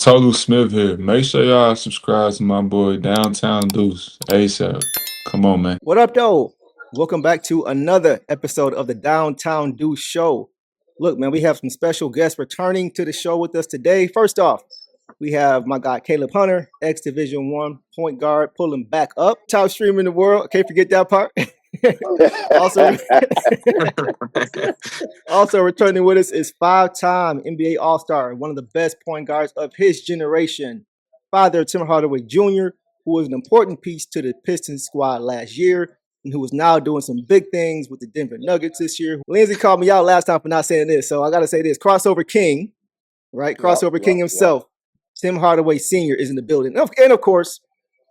Total Smith here. Make sure y'all subscribe to my boy Downtown Deuce ASAP. Come on, man. What up, though? Welcome back to another episode of the Downtown Deuce Show. Look, man, we have some special guests returning to the show with us today. First off, we have my guy Caleb Hunter, ex-Division I point guard, pulling back up. Top streamer in the world. Can't forget that part. Also returning with us is five-time NBA All-Star, one of the best point guards of his generation, father Tim Hardaway Jr., who was an important piece to the Pistons squad last year and who is now doing some big things with the Denver Nuggets this year. Lindsey called me out last time for not saying this, so I got to say this. Crossover King, right? Crossover King himself, Tim Hardaway Sr. is in the building. And of course,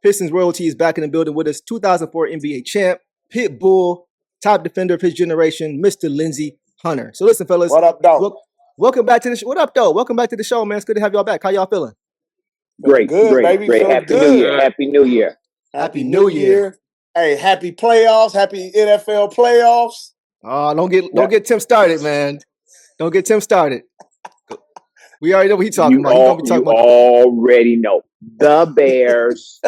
Pistons royalty is back in the building with us, 2004 NBA champ, Pit Bull, top defender of his generation, Mr. Lindsey Hunter. So listen, fellas. What up, dog? Welcome back to the show. What up, though? Welcome back to the show, man. It's good to have y'all back. How y'all feeling? Great, good, baby. Great. Happy New Year. Happy New Year. Happy New Year. Hey, happy playoffs. Happy NFL playoffs. Oh, don't get Tim started, man. Don't get Tim started. We already know what he's talking about. You already know. The Bears.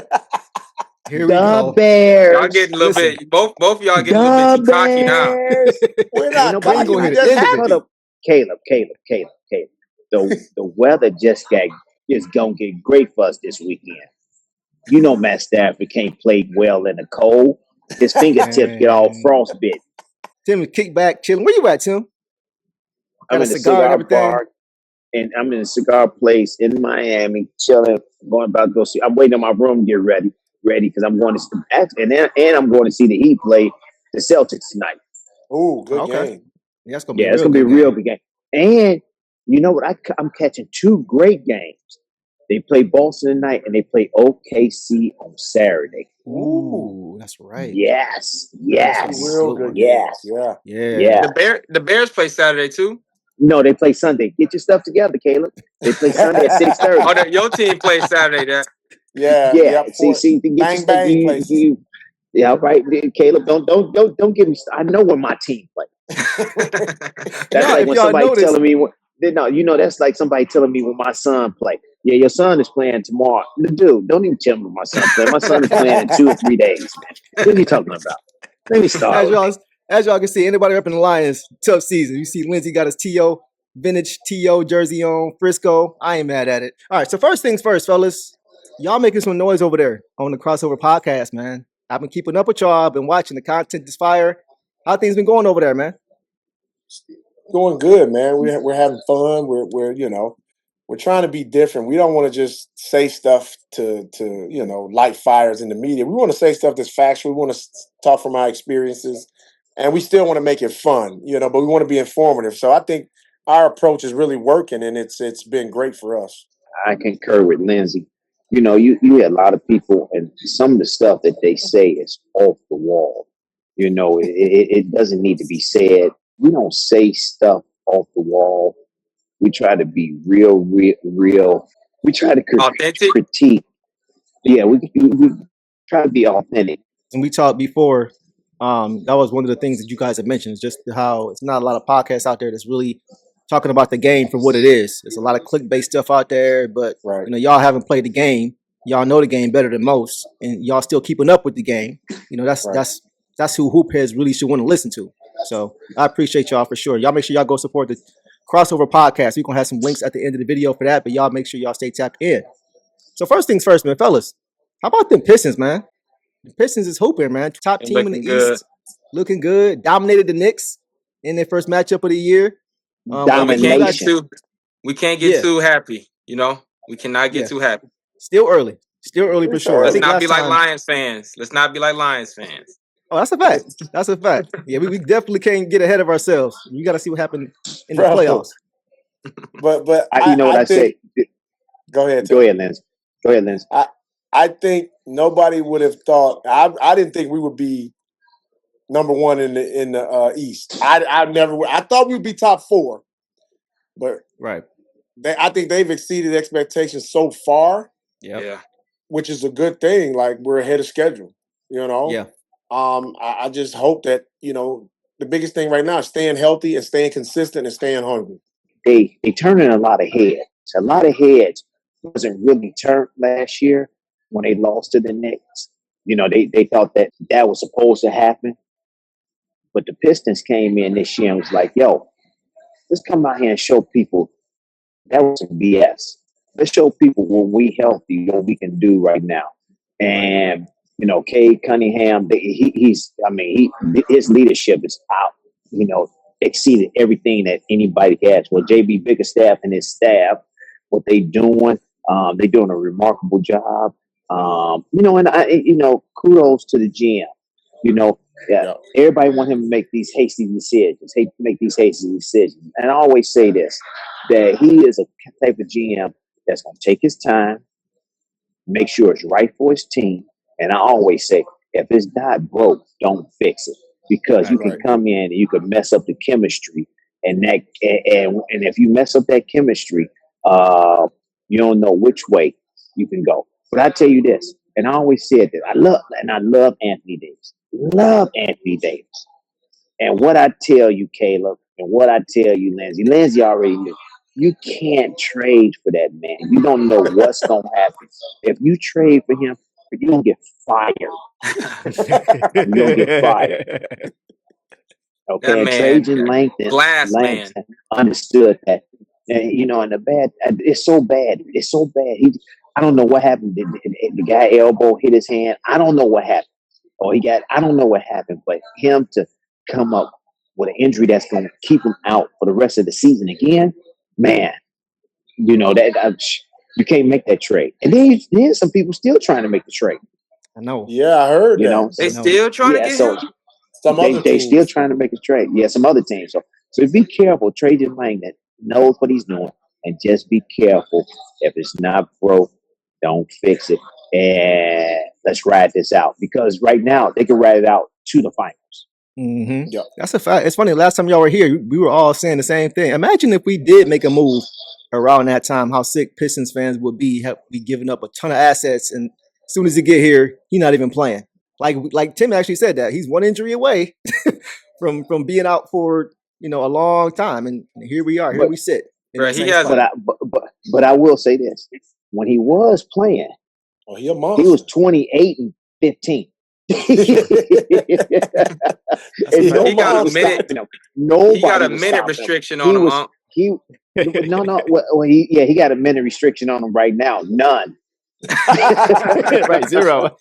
Here we go. Bears. Y'all getting a little bit. Both of y'all getting a little bit too cocky now. We're not cocky. We're just happy. Caleb. The weather is gonna get great for us this weekend. You know Matt Stafford can't play well in the cold. His fingertips get all frostbitten. Tim is kick back, chilling. Where you at, Tim? I'm in the cigar bar, and I'm in a cigar place in Miami, chilling. I'm waiting on my room to get ready because I'm going to I'm going to see the Heat play the Celtics tonight. Ooh, good game. Yeah, it's gonna be a real good game. And you know what? I'm catching two great games. They play Boston tonight, and they play OKC on Saturday. Ooh, that's right. Yes. Real good. Yes. Yeah. The Bears play Saturday too. No, they play Sunday. Get your stuff together, Caleb. They play Sunday at 6:30. Oh, your team plays Saturday. Then. Yeah. See, bang. Yeah, right, Caleb. Don't give me. I know when my team plays. That's like when somebody telling me. That's like somebody telling me when my son play. Yeah, your son is playing tomorrow. Dude, don't even tell me when my son playing. My son is playing in 2 or 3 days, man. What are you talking about? Let me start. As y'all can see, anybody up in the Lions, tough season. You see Lindsey got his vintage T.O. jersey on, Frisco. I ain't mad at it. All right, so first things first, fellas. Y'all making some noise over there on the Crossover podcast, man. I've been keeping up with y'all. I've been watching. The content is fire. How things been going over there, man? Going good, man. We're having fun. We're trying to be different. We don't want to just say stuff to light fires in the media. We want to say stuff that's factual. We want to talk from our experiences, and we still want to make it fun, but we want to be informative. So I think our approach is really working, and it's been great for us. I concur with Lindsey. You had a lot of people, and some of the stuff that they say is off the wall. It doesn't need to be said. We don't say stuff off the wall. We try to be real. We try to critique. Yeah, we try to be authentic. And we talked before. That was one of the things that you guys have mentioned. Is just how it's not a lot of podcasts out there that's really talking about the game for what it is. There's a lot of clickbait stuff out there, but y'all haven't played the game. Y'all know the game better than most, and y'all still keeping up with the game. That's who hoop heads really should want to listen to. So I appreciate y'all for sure. Y'all make sure y'all go support the Crossover podcast. We're gonna have some links at the end of the video for that, but y'all make sure y'all stay tapped in. So first things first, man, fellas. How about them Pistons, man? The Pistons is hooping, man. Top team in the East, looking good. Dominated the Knicks in their first matchup of the year. Domination. We can't get too happy. We cannot get too happy. Still early for sure. Let's not be like Lions fans. Oh, that's a fact. Yeah, we definitely can't get ahead of ourselves. We got to see what happened in the playoffs. But I say. Go ahead, Lance. I think nobody would have thought. I didn't think we would be number one in the East. I thought we'd be top 4, but right. I think they've exceeded expectations so far. Yeah. Which is a good thing. Like, we're ahead of schedule. Yeah. I just hope that the biggest thing right now is staying healthy and staying consistent and staying hungry. They turning a lot of heads. wasn't really turned last year when they lost to the Knicks. They thought that was supposed to happen. But the Pistons came in this year and was like, yo, let's come out here and show people that was some BS. Let's show people when we healthy what we can do right now. And Cade Cunningham, his leadership is out. Exceeded everything that anybody has. Well, JB Bickerstaff and his staff, what they're doing a remarkable job. Kudos to the GM. Everybody want him to make these hasty decisions. And I always say this, that he is a type of GM that's going to take his time, make sure it's right for his team. And I always say, if it's not broke, don't fix it, because you can come in and you can mess up the chemistry, and if you mess up that chemistry, you don't know which way you can go. But I tell you this, and I always said that I love Anthony Davis. Love Anthony Davis. And what I tell you, Caleb, and what I tell you, Lindsey already knew. You can't trade for that man. You don't know what's going to happen. If you trade for him, you're going to get fired. You're going to get fired. Okay, that and man, Trajan Langston understood that. And, and the bad, it's so bad. It's so bad. I don't know what happened. The guy elbow hit his hand. I don't know what happened. I don't know what happened, but him to come up with an injury that's going to keep him out for the rest of the season again, man, you can't make that trade. And then some people still trying to make the trade. I know. Yeah, I heard that. They still trying to get him? They still trying to make a trade. Yeah, some other teams. So be careful. Trajan Langdon knows what he's doing, and just be careful. If it's not broke, don't fix it. And let's ride this out, because right now they can ride it out to the finals. Mm-hmm. Yeah, that's a fact. It's funny. Last time y'all were here, we were all saying the same thing. Imagine if we did make a move around that time, how sick Pistons fans would be giving up a ton of assets, and as soon as he get here, he's not even playing. Like Tim actually said that he's one injury away from being out for a long time, and here we are. Here we sit. But I will say this: when he was playing, he a monster. He was 28 and 15. He got a minute restriction on him. He got a minute restriction on him right now. None. Right, 0.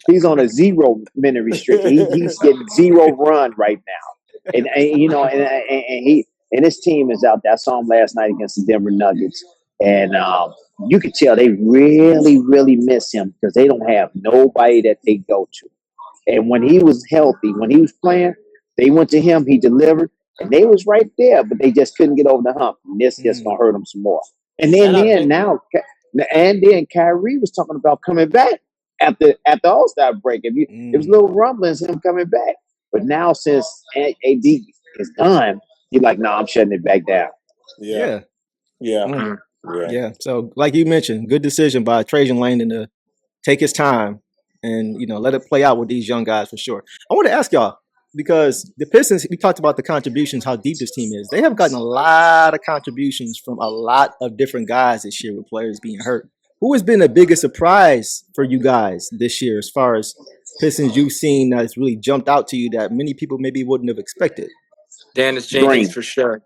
He's on a 0 minute restriction. He's getting 0 run right now, and his team is out there. I saw him last night against the Denver Nuggets, and you could tell they really, really miss him, because they don't have nobody that they go to. And when he was healthy, when he was playing, they went to him. He delivered, and they was right there, but they just couldn't get over the hump. And this just gonna hurt them some more. And then Kyrie was talking about coming back after All-Star break. It was little rumblings him coming back, but now since AD is done, he's like, "No, I'm shutting it back down." Yeah. Yeah. So, like you mentioned, good decision by Trajan Langdon to take his time and let it play out with these young guys for sure. I want to ask y'all, because the Pistons, we talked about the contributions, how deep this team is. They have gotten a lot of contributions from a lot of different guys this year, with players being hurt. Who has been the biggest surprise for you guys this year, as far as Pistons you've seen that's really jumped out to you that many people maybe wouldn't have expected? Dennis Jenkins for sure.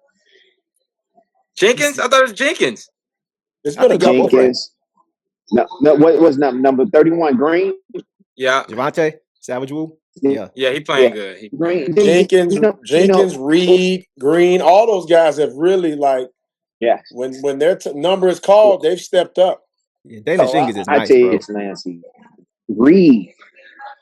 Jenkins? I thought it was Jenkins. It's been a couple. Jenkins. No, what was number 31? Green? Yeah. Javante Savage Wu? Yeah, he playing good. Green, Jenkins, Reed, Green, all those guys have really when their number is called, they've stepped up. Yeah, Dennis Jenkins is nice, I tell you this, Nancy. Reed,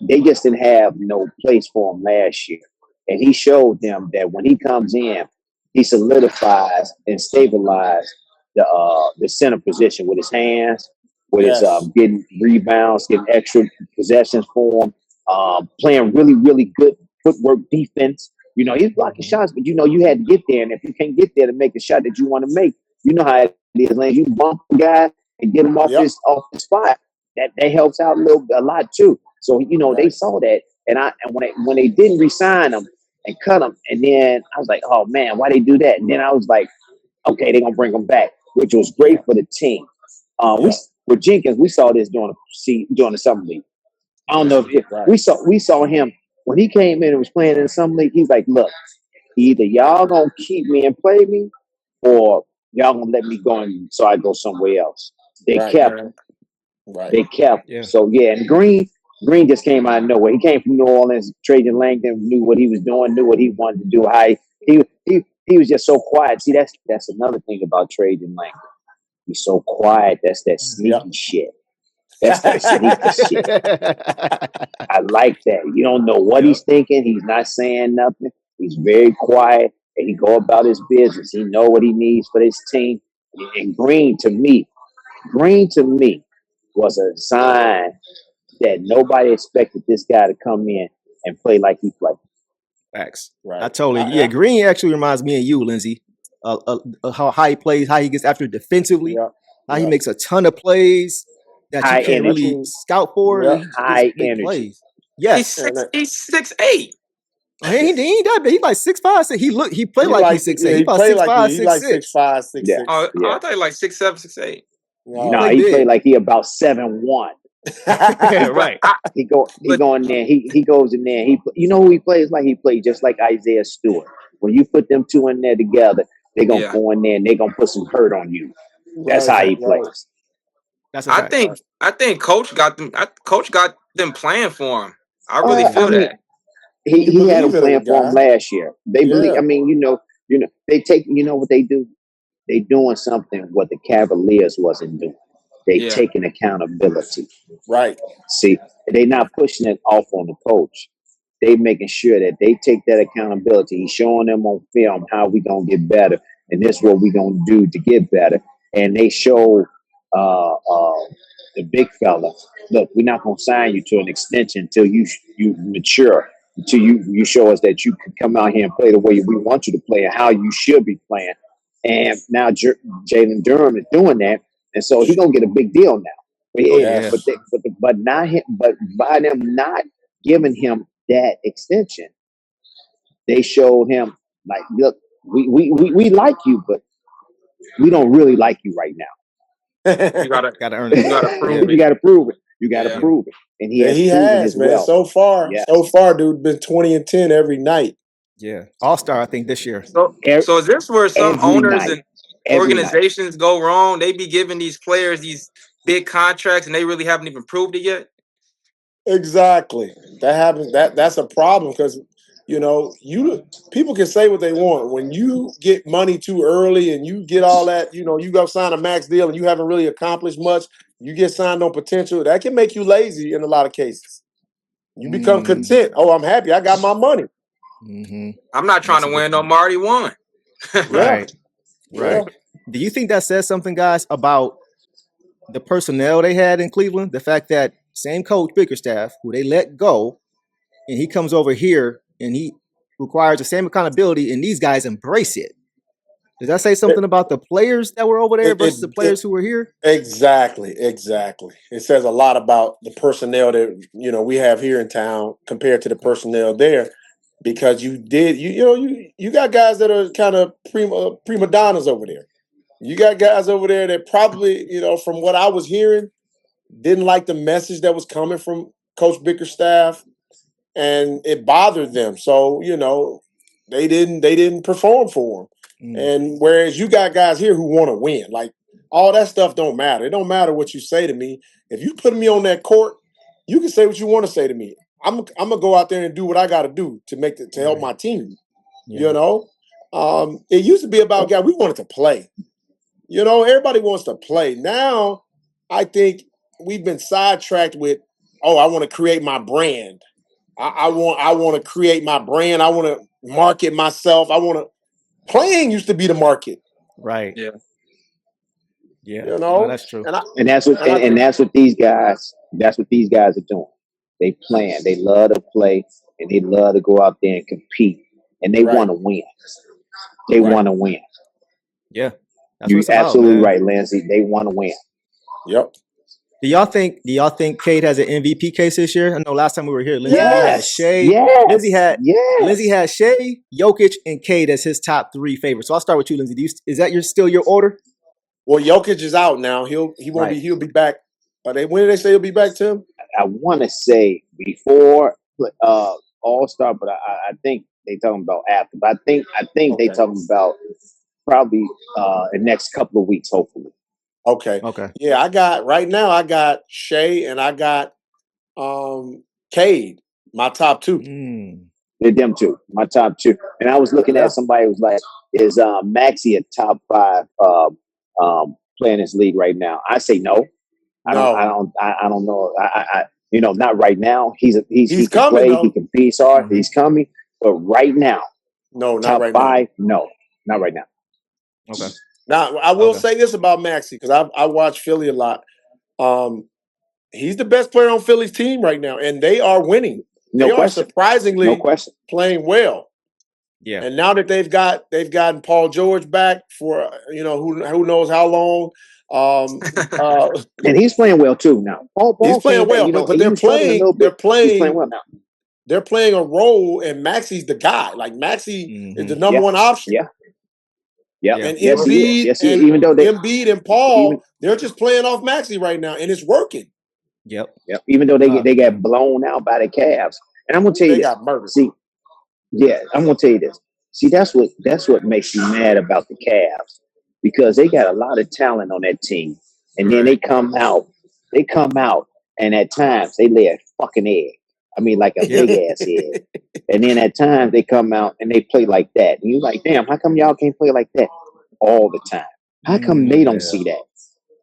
they just didn't have no place for him last year. And he showed them that when he comes in, he solidifies and stabilizes the center position with his hands, with his getting rebounds, getting extra possessions for him, playing really, really good footwork defense. He's blocking shots, but you had to get there. And if you can't get there to make the shot that you want to make, you know how it is, Lance. You bump the guy and get him off his spot. That helps out a lot too. So they saw that, and when they didn't re-sign him and cut him, and then I was like, oh man, why they do that? And then I was like, okay, they're gonna bring him back, which was great for the team. We with Jenkins, we saw this during the summer league. I don't know if we saw him when he came in and was playing in the summer league. He's like, look, either y'all gonna keep me and play me, or y'all gonna let me go and so I go somewhere else. They kept him. Right. They kept him. So and Green just came out of nowhere. He came from New Orleans, Trajan Langdon knew what he was doing, knew what he wanted to do. He was just so quiet. See, that's another thing about Trajan Langdon. He's so quiet. That's that sneaky shit. That's that sneaky shit. I like that. You don't know what he's thinking. He's not saying nothing. He's very quiet, and he go about his business. He know what he needs for his team. And Green to me was a sign that nobody expected this guy to come in and play like he played. Facts. Right. I totally. Green actually reminds me of you, Lindsey. How he plays, how he gets after defensively, how he makes a ton of plays that you can't really scout for. High energy. Plays. Yes. He's 6'8". He ain't that big. He's like 6'5". He played like he's 6'8". He about 6'5", 6'6". 6'5", 6'6". I thought he like 6'7", 6'8". No, he played like he about 7'1". Right. He go in there. He goes in there. You know who he plays like? He plays just like Isaiah Stewart. When you put them two in there together, they're gonna go in there and they're gonna put some hurt on you. That's how he plays. That's I think Coach got them playing for him. I really feel that. He had them playing for him last year. They believe. I mean, you know, they take. You know what they do? They doing something what the Cavaliers wasn't doing. They taking accountability. Right. See, they not pushing it off on the coach. They making sure that they take that accountability. He's showing them on film how we gonna get better, and this is what we gonna do to get better. And they show the big fella, look, we're not gonna sign you to an extension until you mature, until you show us that you can come out here and play the way we want you to play and how you should be playing. And now Jalen Durham is doing that, and so he's gonna get a big deal now. But by them not giving him that extension, they showed him like, look, we like you, but we don't really like you right now. You gotta earn it. You gotta prove it. You gotta prove it. You gotta prove it. And he has, man. Well. So far, dude, been 20-10 every night. Yeah, All-Star, I think this year. So is this where some owners and organizations go wrong? They be giving these players these big contracts, and they really haven't even proved it yet. Exactly. That happens. That's a problem because people can say what they want. When you get money too early and you get all that, you go sign a max deal and you haven't really accomplished much. You get signed on potential. That can make you lazy in a lot of cases. You become content. Oh, I'm happy. I got my money. Mm-hmm. I'm not trying to win. I'm already won. Right. Do you think that says something, guys, about the personnel they had in Cleveland? The fact that same coach, Bickerstaff, who they let go, and he comes over here and he requires the same accountability, and these guys embrace it. Does that say something about the players that were over there versus the players who were here? Exactly. It says a lot about the personnel that we have here in town compared to the personnel there, because you got guys that are kind of prima donnas over there. You got guys over there that probably, from what I was hearing, didn't like the message that was coming from Coach Bickerstaff, and it bothered them. So, they didn't perform for him. And whereas you got guys here who want to win, like all that stuff don't matter. It don't matter what you say to me. If you put me on that court, you can say what you want to say to me. I'm gonna go out there and do what I got to do to help my team. Yeah. It used to be about guys. We wanted to play. Everybody wants to play. Now, I think we've been sidetracked with, I want to create my brand. I want to create my brand. I want to market myself. Playing used to be the market. Right. Yeah. No, that's true. And that's what these guys are doing. They playing. They love to play, and they love to go out there and compete, and they want to win. They want to win. Yeah. You're absolutely right, Lindsey. They want to win. Yep. Do y'all think Cade has an MVP case this year? I know last time we were here, Lindsey had Shea. Lindsey had Shea, Jokic, and Cade as his top three favorites. So I'll start with you, Lindsey. Is that still your order? Well, Jokic is out now. He won't Right. be. He'll be back. When did they say he'll be back, Tim? I want to say before All-Star, but I think they talking about after. But I think they Okay. talking about probably the next couple of weeks, hopefully. Okay. Okay. Yeah, I got Shea and I got Cade, my top two. They're them two, my top two. And I was looking at somebody who was like, is Maxey a top 5 player in this league right now? I say no. I don't know. I not right now. He can coming, play. though. He can be hard. He's coming. But right now, no, not top right 5, now. no, not right now. Okay. Now I will say this about Maxey because I watch Philly a lot. He's the best player on Philly's team right now, and they are winning. They are surprisingly playing well. Yeah. And now that they've gotten Paul George back for who knows how long. And he's playing well too now. He's playing well, but they're playing. He's playing well now. They're playing a role, and Maxey's the guy. Like Maxey is the number one option. Yeah. And Embiid and Paul, they're just playing off Maxey right now, and it's working. Yep. Even though they got blown out by the Cavs, and I'm gonna tell you they this. got murdered. See, I'm gonna tell you this. See, that's what makes you mad about the Cavs, because they got a lot of talent on that team, and then they come out, and at times they lay a fucking egg. I mean, like a big ass egg. And then at times they come out and they play like that, and you're like, damn, how come y'all can't play like that all the time? How come they don't see that?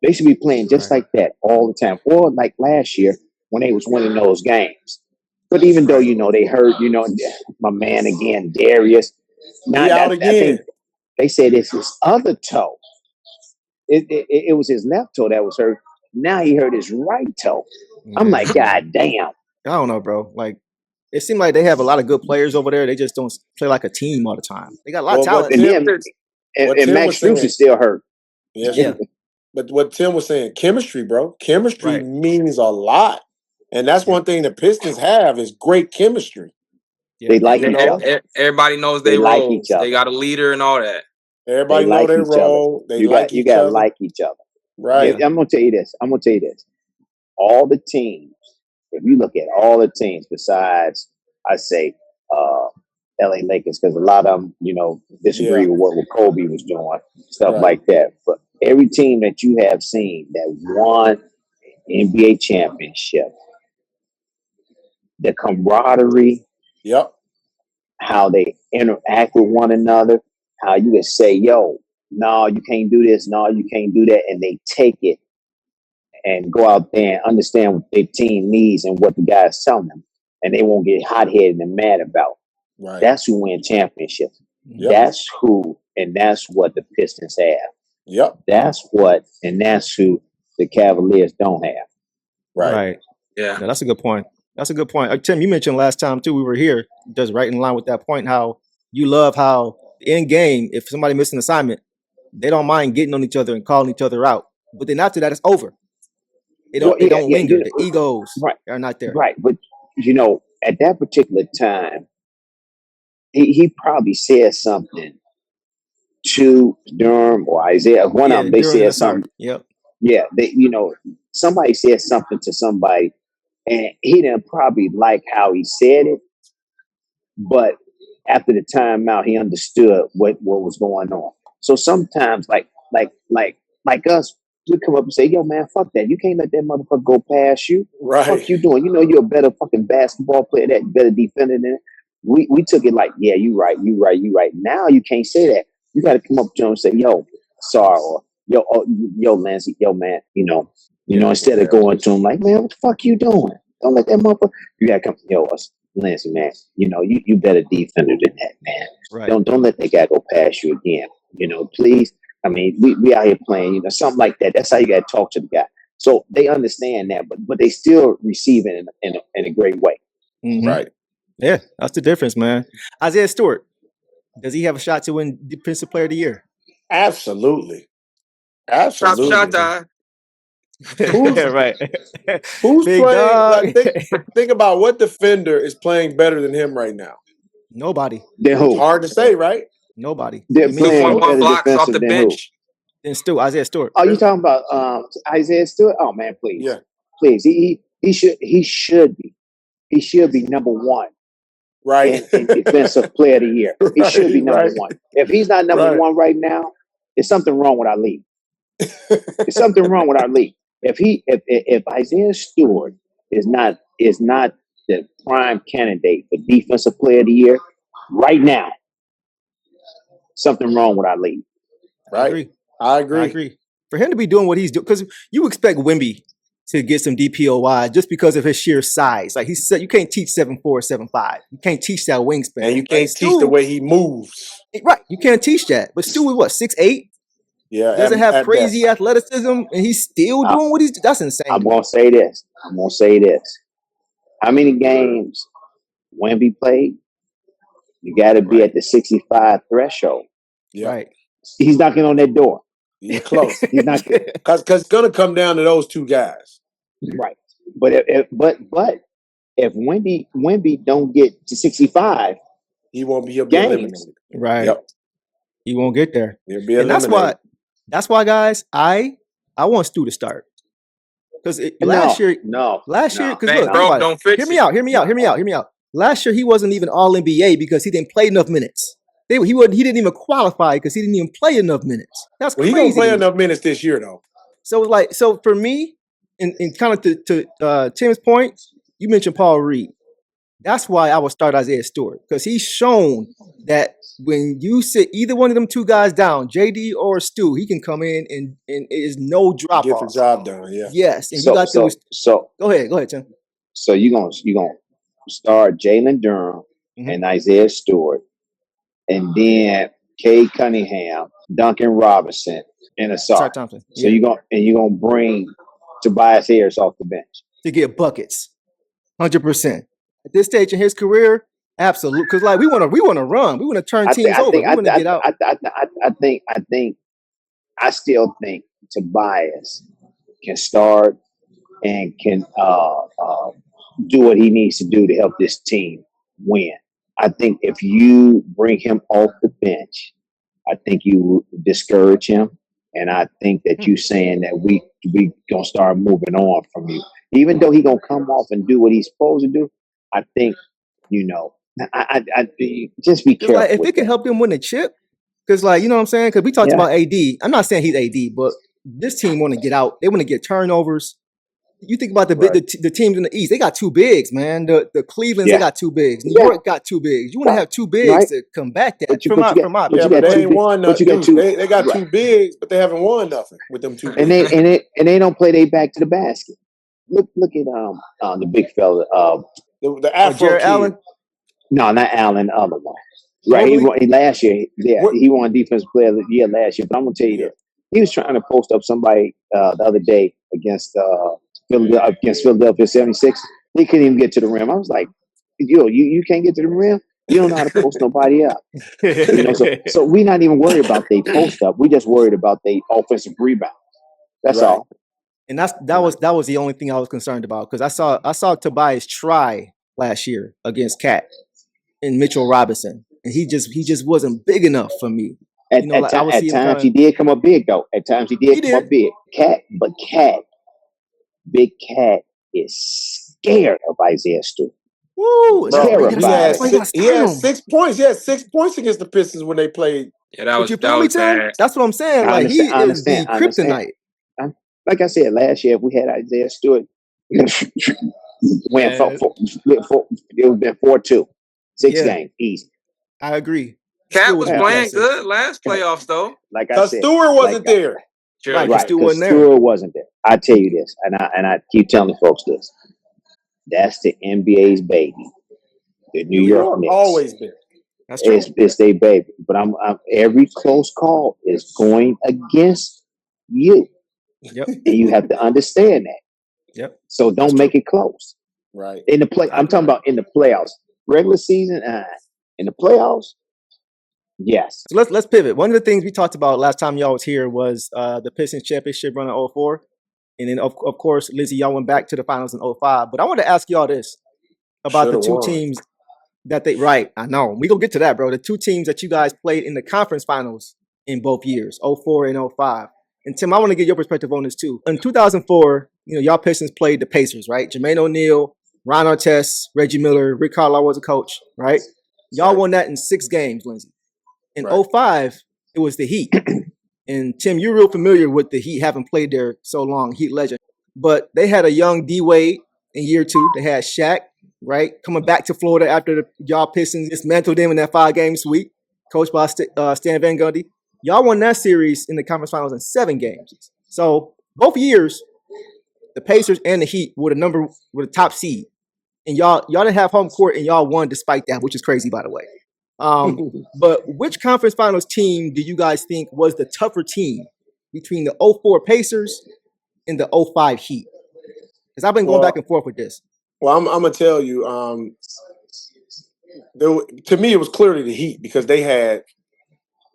They should be playing just like that all the time, or like last year when they was winning those games. But even though they hurt, my man again, Darius. Now out again. I think they said it's his other toe. It was his left toe that was hurt. Now he hurt his right toe. I'm like, God damn. I don't know, bro. Like, it seems like they have a lot of good players over there. They just don't play like a team all the time. They got a lot of talent. And Max Strus is still hurt. Yeah. But what Tim was saying, chemistry, bro. Chemistry means a lot. And that's one thing the Pistons have is great chemistry. Yeah. They like each other. Everybody knows they like roles. each other. They got a leader and all that. Everybody know their role. You gotta like each other. Right. I'm gonna tell you this. All the teams, if you look at all the teams besides, I say, LA Lakers, because a lot of them, disagree with what Kobe was doing, stuff like that. But every team that you have seen that won NBA championship, the camaraderie, how they interact with one another, how you can say, yo, no, you can't do this, no, you can't do that, and they take it and go out there and understand what their team needs and what the guys telling them, and they won't get hot-headed and mad about. Right. That's who win championships. That's who, and that's what the Pistons have. That's who the Cavaliers don't have. Right. Yeah. No, that's a good point. Tim, you mentioned last time too, we were here, just right in line with that point, how you love how in game, if somebody missed an assignment, they don't mind getting on each other and calling each other out. But then after that, it's over. It don't linger. The egos are not there. Right. But at that particular time, he probably said something to Durham or Isaiah. One of them, they said something. Yep. Yeah. Somebody said something to somebody, and he didn't probably like how he said it. But after the timeout, he understood what was going on. So sometimes, like us, we come up and say, yo, man, fuck that. You can't let that motherfucker go past you. Right. Fuck you doing? You're a better fucking basketball player, that better defender than it. We took it like, yeah, you right. Now you can't say that. You got to come up to him and say, yo, sorry, or yo, Lindsey, yo, man, instead of going to him like, man, what the fuck you doing? Don't let that motherfucker. You got to come, yo, Lindsey, man, you better defender than that, man. Right. Don't let that guy go past you again. Please. I mean, we out here playing, something like that. That's how you got to talk to the guy. So they understand that, but they still receive it in a great way. Mm-hmm. Right. Yeah, that's the difference, man. Isaiah Stewart, does he have a shot to win Defensive Player of the Year? Absolutely. Shot time. Right. Who's Big playing? dog. Think about what defender is playing better than him right now. Nobody. They're who? It's hard to say, right? Nobody. They're playing 2.1 blocks off the bench. And Isaiah Stewart. Oh, you talking about Isaiah Stewart? Oh man, please, Yeah. please. He should be number one Right. in defensive player of the year. He should be number one. If he's not number one right now, there's something wrong with our league. There's something wrong with our league. If Isaiah Stewart is not the prime candidate for defensive player of the year right now, something wrong with our league. Right. I agree. For him to be doing what he's doing, because you expect Wemby to get some DPOY just because of his sheer size. Like he said, you can't teach 7'4", 7'5". You can't teach that wingspan. And you can't teach the way he moves. Right. You can't teach that. But Stu is what, 6'8"? Yeah. Doesn't have crazy athleticism, and he's still doing what he's doing. That's insane. I'm gonna say this. How many games Wemby played? You got to be at the 65 threshold. Yeah. Right. He's knocking on that door. He's close. He's knocking. Because it's gonna come down to those two guys. Right. But if Wemby don't get to 65, he won't be. He'll be eliminated. Right. Yep. He won't get there. He'll be eliminated. And that's why, guys, I want Stu to start. Because last year, because bro, don't fix hear me out. Last year he wasn't even all NBA because he didn't play enough minutes. He didn't even qualify because he didn't even play enough minutes. That's crazy. He gonna play enough minutes this year though. So for me, and kind of to Tim's point, you mentioned Paul Reed. That's why I would start Isaiah Stewart, because he's shown that when you sit either one of them two guys down, JD or Stu, he can come in and it is no drop Get off. the job done. Yeah. Yes, and you got those. So go ahead, Tim. So you gonna start Jalen Durham and Isaiah Stewart, and then Cade Cunningham, Duncan Robinson, and Asar Thompson. So you're gonna bring Tobias Harris off the bench to get buckets, 100%. At this stage in his career, absolutely. Because we want to run, we want to turn teams over, we want to get out. I still think Tobias can start and can do what he needs to do to help this team win. I think if you bring him off the bench, I think you discourage him. And I think that you saying that we gonna start moving on from you. Even though he gonna come off and do what he's supposed to do, I think, I just be careful. Like, if it can help him win the chip, because you know what I'm saying? Because we talked about AD. I'm not saying he's AD, but this team want to get out. They want to get turnovers. You think about the teams in the East, they got two bigs, man. The Clevelands, they got two bigs. New York got two bigs. You want to have two bigs to combat that. But they ain't won nothing. They got two bigs, but they haven't won nothing with them two bigs. And they don't play their back to the basket. Look at the big fella. The Afro Jarrett kid. Allen? No, not Allen. The other one. Right, he won last year. Yeah, he won Defensive Player of the Year last year. But I'm gonna tell you this: he was trying to post up somebody the other day against Philadelphia 76. He couldn't even get to the rim. I was like, you can't get to the rim. You don't know how to post nobody up. So we're not even worried about they post up. We just worried about they offensive rebound. That's all. And that was the only thing I was concerned about, because I saw Tobias try last year against Cat and Mitchell Robinson, and he just wasn't big enough for me. At times he did come up big though. At times he did come up big. Big Cat is scared of Isaiah Stewart. Woo! He had 6 points. He had 6 points against the Pistons when they played. Yeah, that was bad. That's what I'm saying. Like, he is the kryptonite. Like I said, last year, if we had Isaiah Stewart, it would have been 4-2. 6 games, easy. I agree. Cat was playing good last playoffs, though. Like I said, Stewart wasn't there. Right, Stewart wasn't there. I tell you this, and I keep telling folks this. That's the NBA's baby. The New York Knicks. Always been. That's true. It's their baby. But I'm every close call is going against you. Yep. And you have to understand that. Yep. So don't make it close. Right. I'm talking about in the playoffs. Regular season, in the playoffs, yes. So let's pivot. One of the things we talked about last time y'all was here was the Pistons championship run in 2004. And then, of course, Lindsey, y'all went back to the finals in 2005. But I want to ask y'all this about the two teams that I know. We going to get to that, bro. The two teams that you guys played in the conference finals in both years, 2004 and 2005. And Tim, I want to get your perspective on this too. In 2004, y'all Pistons played the Pacers, right? Jermaine O'Neal, Ron Artest, Reggie Miller, Rick Carlisle was a coach, right? Y'all won that in 6 games, Lindsey. In 05, it was the Heat. And Tim, you're real familiar with the Heat, having played there so long, Heat legend. But they had a young D Wade in year 2. They had Shaq, right, coming back to Florida after the y'all Pistons dismantled them in that 5-game sweep, coached by Stan Van Gundy. Y'all won that series in the conference finals in 7 games. So both years, the Pacers and the Heat were the top seed, and y'all didn't have home court, and y'all won despite that, which is crazy, by the way. But which conference finals team do you guys think was the tougher team between the 04 Pacers and the 05 Heat? Because I've been going back and forth with this. Well, I'm gonna tell you. To me, it was clearly the Heat because they had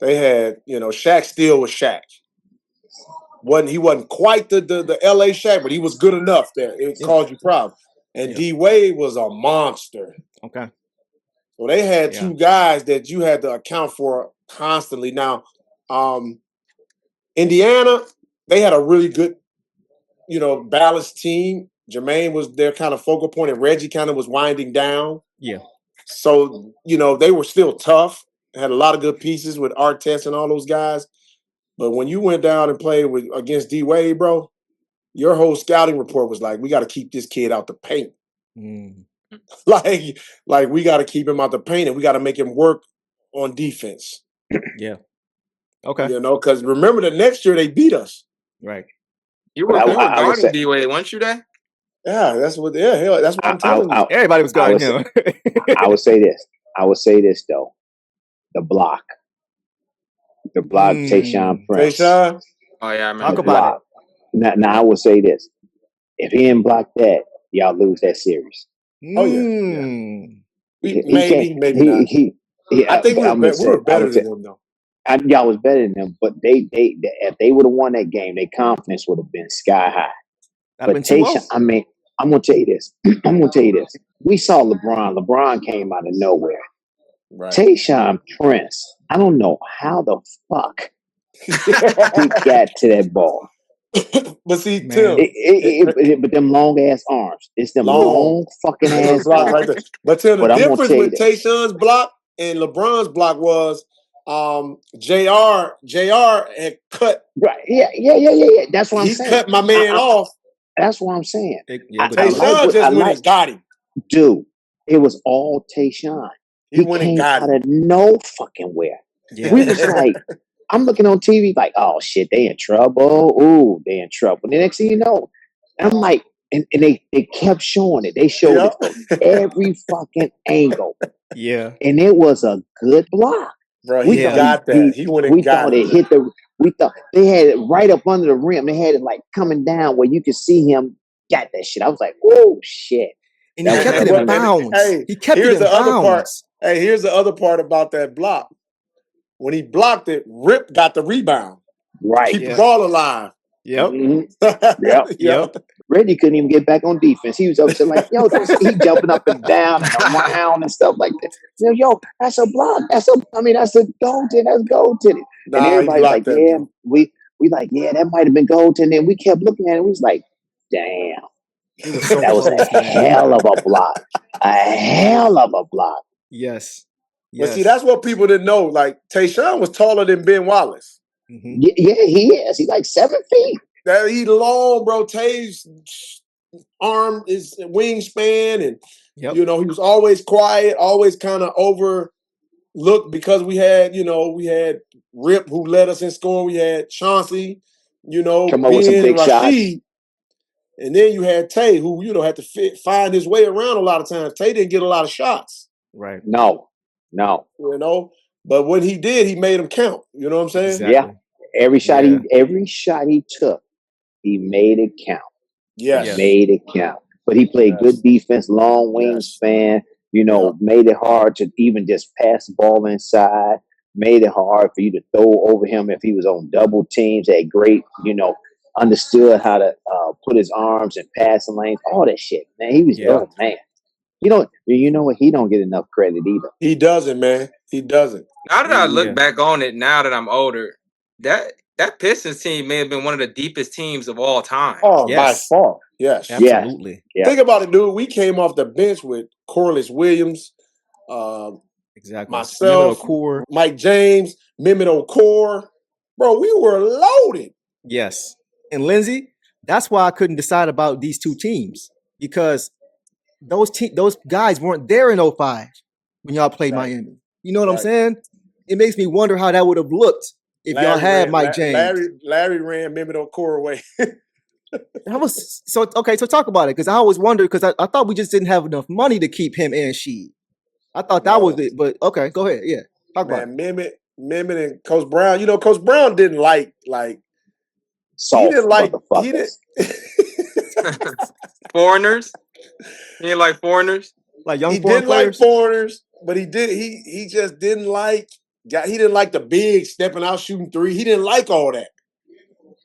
Shaq still was Shaq. He wasn't quite the LA Shaq, but he was good enough that it caused you problems. And D Wade was a monster. Okay. So they had 2 guys that you had to account for constantly. Now, Indiana, they had a really good, balanced team. Jermaine was their kind of focal point, and Reggie kind of was winding down. Yeah. So, they were still tough. Had a lot of good pieces with Artest and all those guys. But when you went down and played against D Wade, bro, your whole scouting report was like, we got to keep this kid out the paint. Like we got to keep him out the paint, and we got to make him work on defense. Yeah. Okay. Because remember the next year they beat us. Right. You were guarding D Wade, weren't you there? Yeah, that's what I'm telling you. Everybody was guarding him. I would say this though. The block. Tayshaun Prince. Tayshaun? Oh yeah, I remember. Talk about it. Now I would say this. If he didn't block that, y'all lose that series. Oh yeah. Maybe not. I think we were better than them though. Y'all was better than them, but they if they would have won that game, their confidence would have been sky high. But Tayshaun, I'm gonna tell you this. We saw LeBron. LeBron came out of nowhere. Right. Tayshaun Prince. I don't know how the fuck he got to that ball. But see, Tim, but them long ass arms. It's them long fucking ass arms. Right there. But Tim, the difference with Tayshaun's block and LeBron's block was JR had cut. Right. Yeah. That's what I'm saying. He cut my man off. That's what I'm saying. Tayshaun just went and got him. Dude, it was all Tayshaun. He went and got him out of no fucking where. Yeah. We was like, I'm looking on TV like, oh shit, they in trouble. Ooh, they in trouble. And the next thing you know, I'm like, and they kept showing it. They showed it from every fucking angle. Yeah. And it was a good block. Bro, he got that. He went and got it. We thought they had it right up under the rim. They had it like coming down where you could see him got that shit. I was like, oh shit. And he kept it in bounds. He kept it in bounds. Here's the other part about that block. When he blocked it, Rip got the rebound. Right. Keep the ball alive. Yep. Mm-hmm. Yep. Reggie couldn't even get back on defense. He was up to like, he jumping up and down and around and stuff like that. Yo, that's a block. That's a goaltend. That's goaltending. And everybody's like, we like, that might have been goaltending. And we kept looking at it. We was like, damn. That was a hell of a block. A hell of a block. Yes. But see, that's what people didn't know. Like, Tayshaun was taller than Ben Wallace. Mm-hmm. Yeah, he is. He's like 7 feet. He's long, bro. Tay's arm is wingspan, and he was always quiet, always kind of overlooked because we had Rip who led us in scoring. We had Chauncey, come up with some big Rashid, shots. And then you had Tay, who had to find his way around a lot of times. Tay didn't get a lot of shots. Right. No. But when he did, he made them count. You know what I'm saying? Exactly. Yeah. Every shot he took, he made it count. Yes. He made it count. But he played good defense, long wingspan, made it hard to even just pass the ball inside, made it hard for you to throw over him if he was on double teams, had great, understood how to put his arms in passing lanes, all that shit. Man, he was man. You know what? He don't get enough credit either. He doesn't, man. He doesn't. Now that I look back on it, now that I'm older, that that Pistons team may have been one of the deepest teams of all time. Oh, Yes. by far. Yes. Absolutely. Yeah. Think about it, dude. We came off the bench with Corliss Williams, Exactly. myself, Mehmet Okur. Mike James, Mehmet Okur. Bro, we were loaded. Yes. And Lindsey, that's why I couldn't decide about these two teams, because those guys weren't there in 05 when y'all played Right. Miami. You know what I'm Right. saying? It makes me wonder how that would have looked if y'all had Mike James. Larry ran Mehmet Okur away. So talk about it, because I always wondered, because I thought we just didn't have enough money to keep him and Sheed. I thought that was it, but okay, go ahead. Yeah, talk about it. Mehmet and Coach Brown. You know, Coach Brown didn't like Soft he didn't like motherfuckers. Foreigners. He didn't like foreigners. Like young he foreign didn't players. like foreigners, but he just didn't like he didn't like the big stepping out shooting three. He didn't like all that.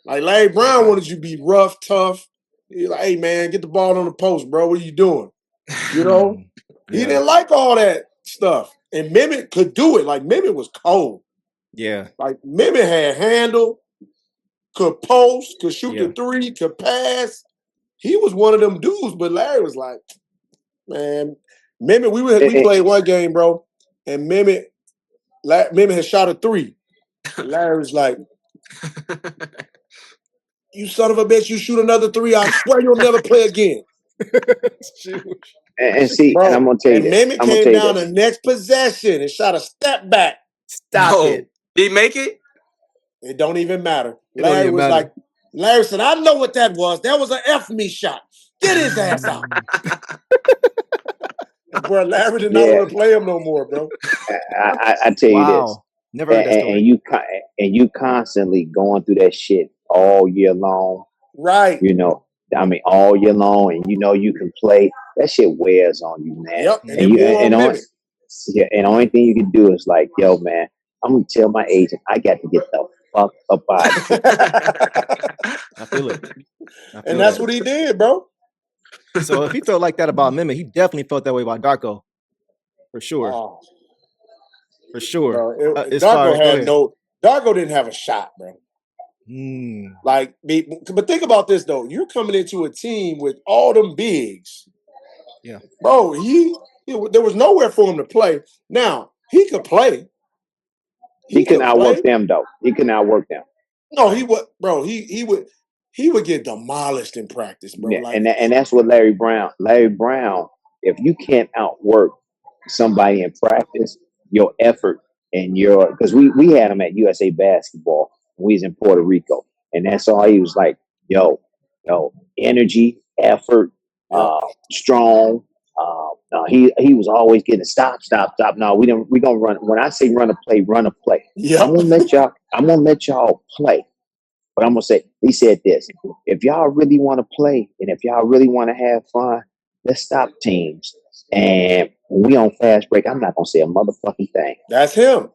Like Larry Brown wanted you to be rough, tough. He's like, hey man, get the ball on the post, bro. What are you doing? You know? He didn't like all that stuff. And Mehmet could do it. Like Mehmet was cold. Yeah. Like Mehmet had handle, could post, could shoot the three, could pass. He was one of them dudes, but Larry was like, man, Mehmet, we played one game, bro, and Mehmet had shot a three. And Larry was like, you son of a bitch, you shoot another three, I swear you'll never play again. And see, bro, and I'm gonna tell you, Mehmet came down the next possession and shot a step back. Stop it. Did he make it? It don't even matter. Larry was like, Larry said, I know what that was. That was an F me shot. Get his ass out. Bro, Larry did not want to play him no more, bro. I tell you this. Never heard that story. And you constantly going through that shit all year long. Right. You know, I mean, all year long, and you know you can play. That shit wears on you, man. Yep. And the only thing you can do is like, yo, man, I'm gonna tell my agent I got to get the fuck up out of here. I feel it. And that's what he did, bro. So if he felt like that about Mehmet, he definitely felt that way about Darko. For sure. Oh. For sure. Bro, Darko didn't have a shot, bro. Like, but think about this though. You're coming into a team with all them bigs. Yeah. Bro, there was nowhere for him to play. Now, he could play. He could outwork them though. He could outwork them. No, he would, bro. He would get demolished in practice, bro. Yeah, like, and that's what Larry Brown, if you can't outwork somebody in practice, your effort and because we had him at USA Basketball when we was in Puerto Rico, and that's all he was like, yo, energy, effort, strong. He was always getting stop. No, we gonna run. When I say run a play. Yeah. I'm gonna let y'all play. But I'm gonna say, he said this: if y'all really want to play and if y'all really want to have fun, let's stop teams. And when we on fast break, I'm not gonna say a motherfucking thing. That's him.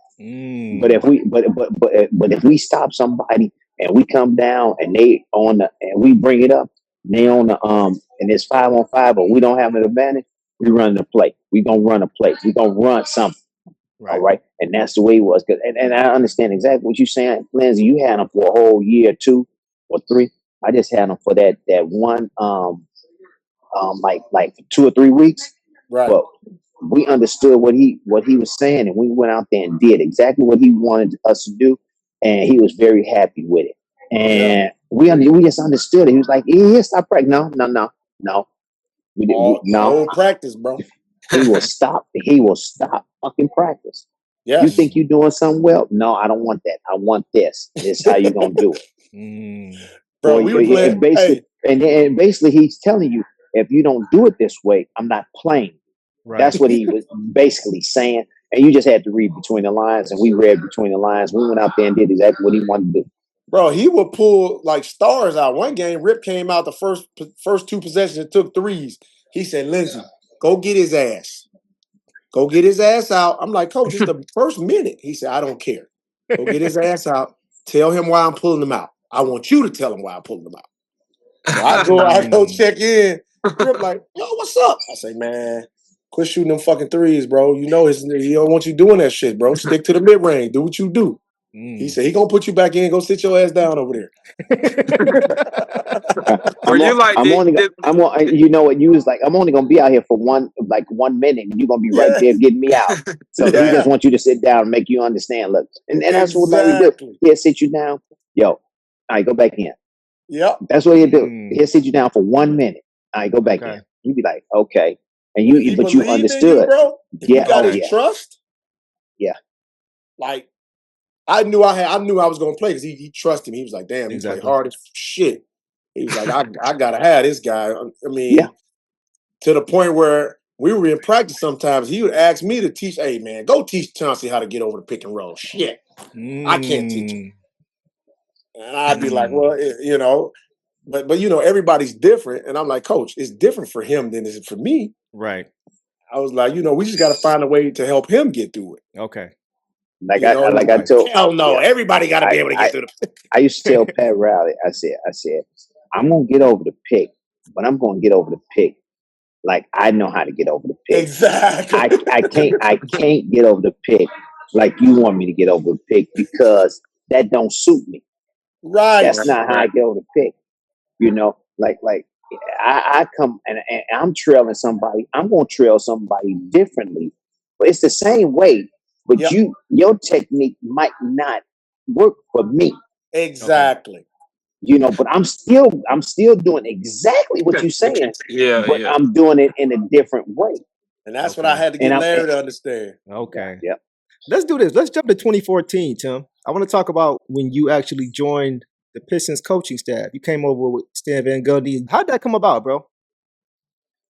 But if we stop somebody and we come down and and we bring it up, they on the and it's 5-on-5, but we don't have an advantage, we run the play. We gonna run a play. We gonna run something. Right. All right. And that's the way it was. And I understand exactly what you're saying. Lindsey, you had him for a whole year, 2 or 3. I just had him for that one like 2 or 3 weeks. Right. But we understood what he was saying, and we went out there and did exactly what he wanted us to do, and he was very happy with it. And we just understood it. He was like, yeah, stop practice. No. We didn't no practice, bro. He will stop fucking practice. Yes. You think you're doing something well? No, I don't want that. I want this. This is how you're gonna do it. Bro, we were playing basically, and basically he's telling you, if you don't do it this way, I'm not playing. Right. That's what he was basically saying. And you just had to read between the lines, and we read between the lines. We went out there and did exactly what he wanted to do. Bro, he would pull like stars out. One game, Rip came out the first 2 possessions and took threes. He said, Lindsey, go get his ass. Go get his ass out. I'm like, Coach, it's the first minute. He said, I don't care. Go get his ass out. Tell him why I'm pulling him out. I want you to tell him why I'm pulling him out. So I go check in. Rip like, yo, what's up? I say, man, quit shooting them fucking threes, bro. You know he don't want you doing that shit, bro. Stick to the mid-range. Do what you do. He said he gonna put you back in. Go sit your ass down over there. Were you like, you know what? You was like, I'm only gonna be out here for 1 minute, and you're gonna be right there getting me out. So he just wants you to sit down and make you understand. Look, and that's what Larry do. He'll sit you down. Yo, all right, go back in. Yep. That's what he'll do. He'll sit you down for 1 minute. All right, go back in. You be like, okay, and but you understood, bro. You got his trust. Yeah. Like I knew I was gonna play because he trusted me. He was like, damn, he play hard as shit. He was like, I gotta have this guy. I mean, to the point where we were in practice sometimes, he would ask me to teach, hey man, go teach Chauncey how to get over the pick and roll. Shit. I can't teach him. And I'd be like, well, you know, but you know, everybody's different. And I'm like, coach, it's different for him than it is for me. Right. I was like, you know, we just gotta find a way to help him get through it. Okay. Like I told, hell no, everybody got to be able to get through the pick. I used to tell Pat Riley, I said, I'm gonna get over the pick, but I'm gonna get over the pick like I know how to get over the pick. Exactly. I can't get over the pick like you want me to get over the pick because that don't suit me. Right. That's not how I get over the pick. You know, like I come and I'm trailing somebody. I'm gonna trail somebody differently, but it's the same way. But your technique might not work for me. Exactly. Okay. You know, but I'm still doing exactly what you're saying. But I'm doing it in a different way. And that's what I had to get Larry to understand. Okay. Yeah. Let's do this. Let's jump to 2014, Tim. I want to talk about when you actually joined the Pistons coaching staff. You came over with Stan Van Gundy. How'd that come about, bro?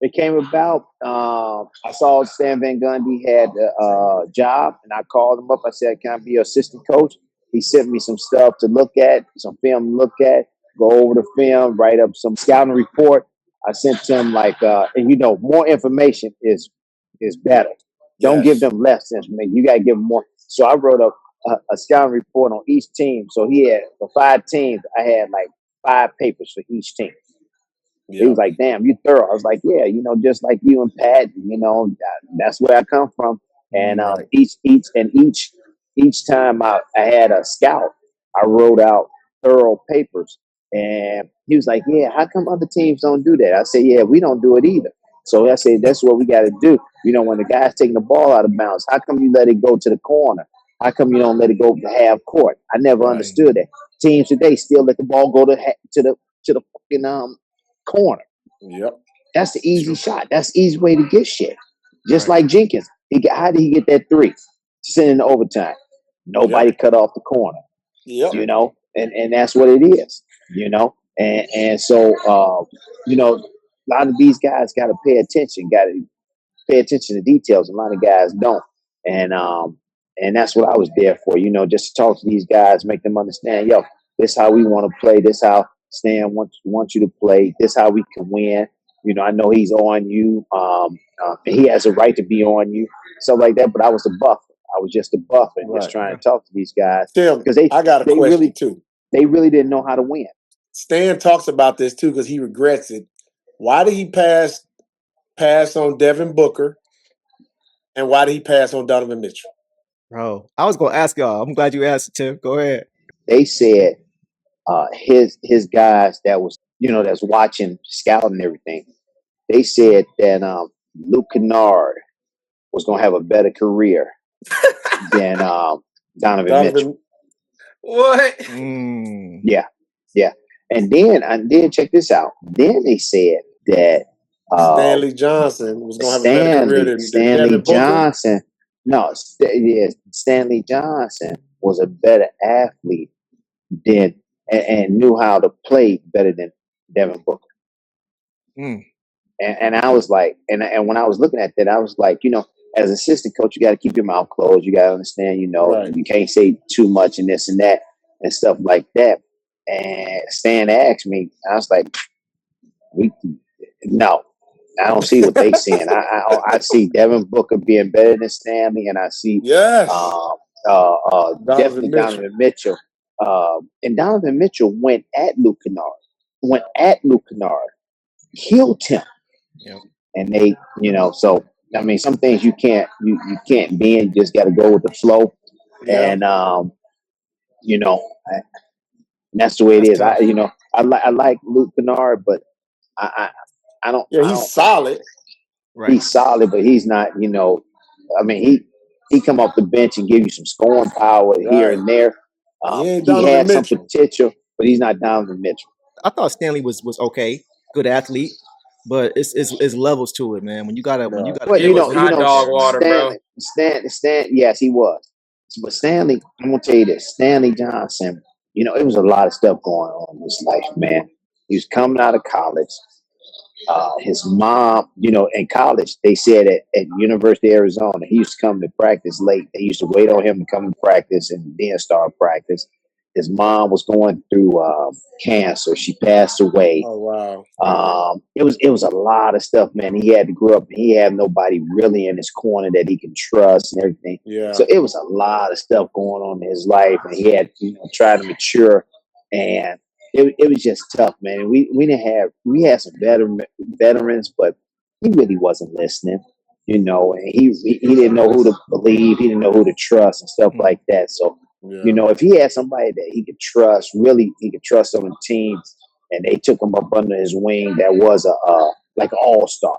It came about, I saw Stan Van Gundy had a job, and I called him up. I said, can I be your assistant coach? He sent me some stuff to look at, some film to look at, go over the film, write up some scouting report. I sent him and you know, more information is better. Don't give them less information. You got to give them more. So I wrote a scouting report on each team. So he had, for 5 teams, I had like 5 papers for each team. He was like, damn, you thorough. I was like, yeah, you know, just like you and Pat, you know, that's where I come from. And each time I had a scout, I wrote out thorough papers. And he was like, yeah, how come other teams don't do that? I said, yeah, we don't do it either. So I said, that's what we got to do. You know, when the guy's taking the ball out of bounds, how come you let it go to the corner? How come you don't let it go to half court? I never understood that. Teams today still let the ball go to the fucking corner. Yep. That's the easy shot. That's the easy way to get shit. Just like Jenkins. How did he get that 3? Sending to overtime. Nobody cut off the corner. Yep. You know, and that's what it is. You know, and so you know, a lot of these guys got to pay attention. Got to pay attention to details. A lot of guys don't, and that's what I was there for. You know, just to talk to these guys, make them understand. Yo, this how we want to play. This how Stan wants you to play. This how we can win. You know, I know he's on you. He has a right to be on you, stuff like that. But I was the buffer. I was just a buffer, just trying to talk to these guys because I got a question too. They really didn't know how to win. Stan talks about this too because he regrets it. Why did he pass on Devin Booker, and why did he pass on Donovan Mitchell? Bro, I was gonna ask y'all. I'm glad you asked, Tim. Go ahead. They said his guys that was, you know, that's watching, scouting and everything. They said that Luke Kennard was gonna have a better career than Donovan Mitchell. What? Yeah. And then check this out. Then they said that Stanley Johnson was going to have a better career than Stanley Johnson. No, Stanley Johnson was a better athlete than and knew how to play better than Devin Booker. And I was like, and when I was looking at that, I was like, you know, as assistant coach, you got to keep your mouth closed. You got to understand, you know, you can't say too much and this and that and stuff like that. And Stan asked me, I was like, no, I don't see what they seeing. I see Devin Booker being better than Stanley, and I see definitely Donovan Mitchell. And Donovan Mitchell went at Luke Kennard, killed him. Yep. And they, you know, so I mean, some things you can't bend. You just got to go with the flow. Yeah. You know, and that's the way it That's is. tough. I like Luke Kennard, but I don't. Yeah, he's solid. Right. He's solid, but he's not. I mean, he come off the bench and give you some scoring power here Right. and there. He ain't He Donovan had some Mitchell. potential, but he's not Donovan Mitchell. I thought Stanley was okay, good athlete, but it's levels to it, man. When you gotta But It give was up hot dog water, bro. Stan, yes, he was. But Stanley, I'm gonna tell you this: Stanley Johnson. It was a lot of stuff going on in his life, man. He was coming out of college. His mom, in college, they said at University of Arizona, he used to come to practice late. They used to wait on him to come to practice and then start practice. His mom was going through cancer. She passed away. Oh wow. It was a lot of stuff, man. He had to grow up. He had nobody really in his corner that he can trust and everything. Yeah. So it was a lot of stuff going on in his life, and he had tried to mature, and it was just tough, man. We had some veterans, but he really wasn't listening, and he didn't know who to believe. He didn't know who to trust and stuff like that. So. Yeah. If he had somebody that he could trust, really, he could trust on the team, and they took him up under his wing, that was like an all-star.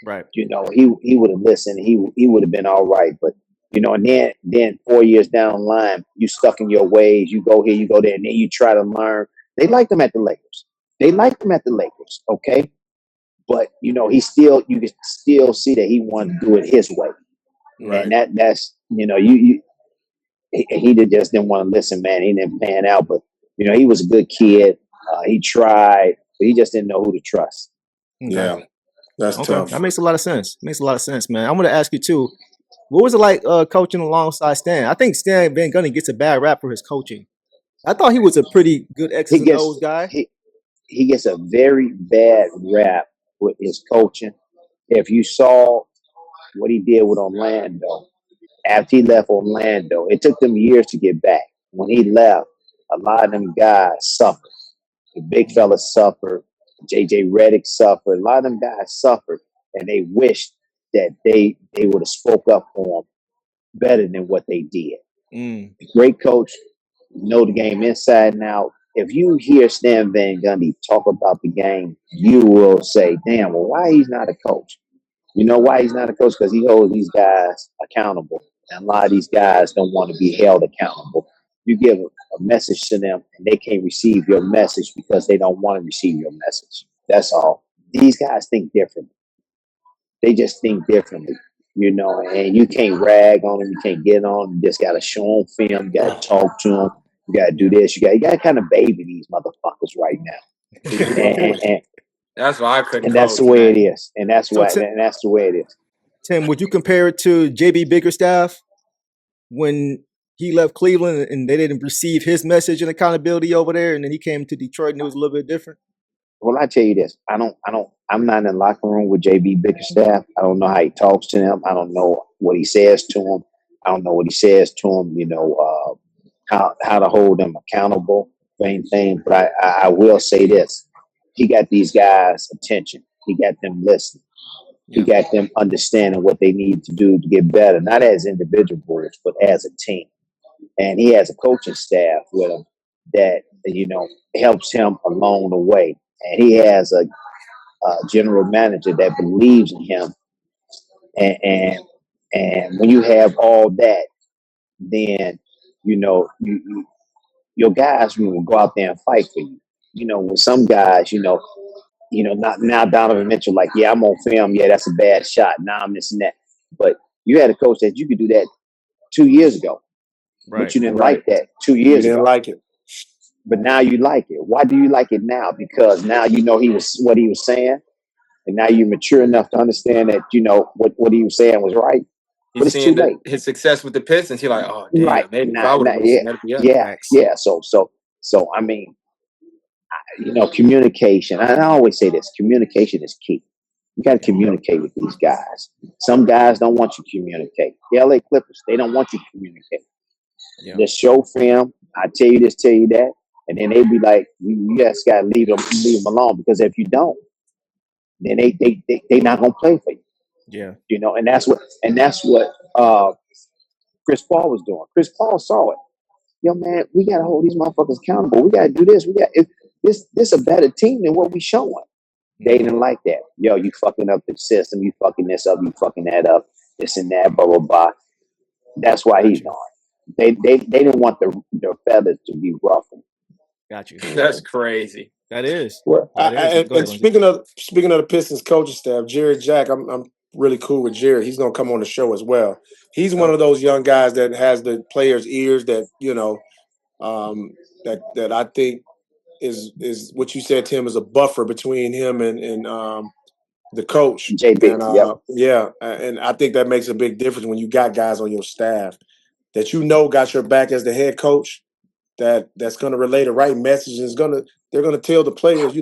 right. He would have listened. He would have been all right. But and then 4 years down the line, you stuck in your ways. You go here, you go there, and then you try to learn. They liked him at the Lakers. Okay, but you can still see that he wanted to do it his way, Right. and that's he just didn't want to listen, man. He didn't pan out, but he was a good kid. He tried, but he just didn't know who to trust. Okay. Yeah. That's tough. That makes a lot of sense. Man. I'm gonna ask you too. What was it like coaching alongside Stan? I think Stan Van Gundy gets a bad rap for his coaching. I thought he was a pretty good X's and O's guy. He gets a very bad rap with his coaching. If you saw what he did with Orlando, after he left Orlando, it took them years to get back. When he left, a lot of them guys suffered. The big fellas suffered. JJ Redick suffered. A lot of them guys suffered, and they wished that they would have spoke up for him better than what they did. Great coach, know the game inside and out. If you hear Stan Van Gundy talk about the game, you will say, damn, well, why he's not a coach? You know why he's not a coach? Because he holds these guys accountable. And a lot of these guys don't want to be held accountable. You give a message to them and they can't receive your message because they don't want to receive your message. That's all. These guys think differently. They just think differently, and you can't rag on them. You can't get on them. You just got to show them film. You got to talk to them. You got to do this. You got to kind of baby these motherfuckers right now. and That's why I couldn't. And that's the way it is. And that's the way it is. Tim, would you compare it to JB Bickerstaff when he left Cleveland and they didn't receive his message and accountability over there, and then he came to Detroit and it was a little bit different? Well, I tell you this, I'm not in the locker room with JB Bickerstaff. I don't know how he talks to them. I don't know what he says to them. I don't know what he says to them, how to hold them accountable for anything. But I will say this. He got these guys' attention. He got them listening. He got them understanding what they need to do to get better, not as individuals, but as a team. And he has a coaching staff with him that, helps him along the way. And he has a general manager that believes in him. And when you have all that, then, your guys will go out there and fight for you. With some guys, not now Donovan Mitchell, like, yeah, I'm on film. Yeah, that's a bad shot. Now I'm missing that. But you had a coach that you could do that 2 years ago. Right. But you didn't like that 2 years ago. You didn't like it. But now you like it. Why do you like it now? Because now what he was saying. And now you're mature enough to understand that, what he was saying was right. He's seeing his success with the Pistons. He's like, oh, damn, right. maybe if I would have listened, yeah. So I mean, communication. And I always say this: communication is key. You got to communicate with these guys. Some guys don't want you to communicate. The LA Clippers, they don't want you to communicate. Yeah. Just show film. I tell you this, tell you that, and then they be like, "You just got to leave them alone." Because if you don't, then they not gonna play for you. Yeah, and that's what Chris Paul was doing. Chris Paul saw it. yo, man, we got to hold these motherfuckers accountable. We got to do this. This a better team than what we showing. They didn't like that. Yo, you fucking up the system. You fucking this up. You fucking that up. This and that. Blah blah blah. That's why he's gone. They didn't want the feathers to be ruffled. Got you. That's crazy. That is. Well, That is. Go and ahead, speaking of the Pistons coaching staff, Jarrett Jack, I'm really cool with Jarrett. He's gonna come on the show as well. He's one of those young guys that has the players' ears that that I think is what you said, Tim, is a buffer between him and the coach. JB, And yep. yeah, and I think that makes a big difference when you got guys on your staff that got your back as the head coach. That's going to relay the right message. And they're going to tell the players,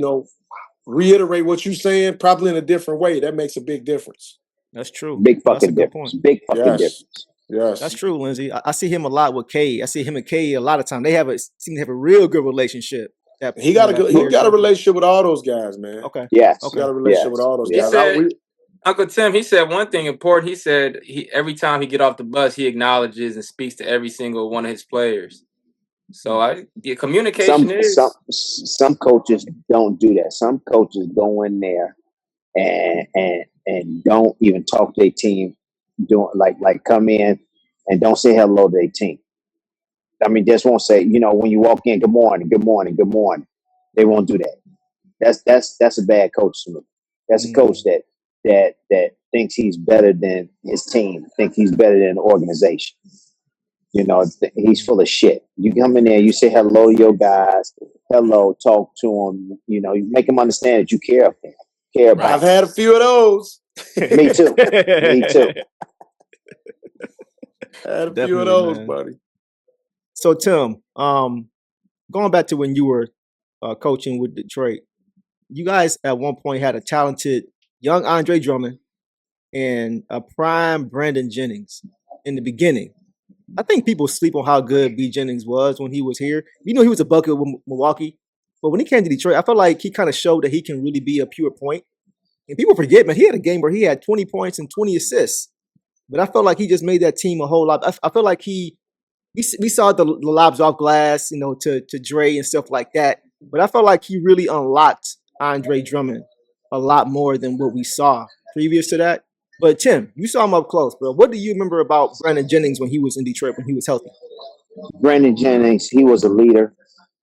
reiterate what you're saying, probably in a different way. That makes a big difference. That's true. Big That's a fucking good difference. point. Big fucking difference. Yes. That's true, Lindsey. I see him a lot with K. I see him and K a lot of time. They seem to have a real good relationship. He got a relationship with all those guys, man. Okay. Yes. He got a relationship with all those He guys. said, Uncle Tim, he said one thing important. He said every time he get off the bus, he acknowledges and speaks to every single one of his players. So communication some coaches don't do that. Some coaches go in there and don't even talk to their team, doing like come in and don't say hello to their team. I mean, just won't say, when you walk in, good morning, good morning, good morning. They won't do that. That's a bad coach to me. That's a coach that thinks he's better than his team, think he's better than the organization. He's full of shit. You come in there, you say hello to your guys, talk to them. You make them understand that you care of them. Care about. I've had a few of those. Me too. Me too. Had a few of those, man. Buddy. So Tim, going back to when you were coaching with Detroit, you guys at one point had a talented young Andre Drummond and a prime Brandon Jennings in the beginning. I think people sleep on how good B. Jennings was when he was here. He was a bucket with Milwaukee, but when he came to Detroit, I felt like he kind of showed that he can really be a pure point. And people forget, man, he had a game where he had 20 points and 20 assists. But I felt like he just made that team a whole lot. I felt like we saw the lobs off glass, to Dre and stuff like that. But I felt like he really unlocked Andre Drummond a lot more than what we saw previous to that. But Tim, you saw him up close, bro. What do you remember about Brandon Jennings when he was in Detroit, when he was healthy? Brandon Jennings, he was a leader.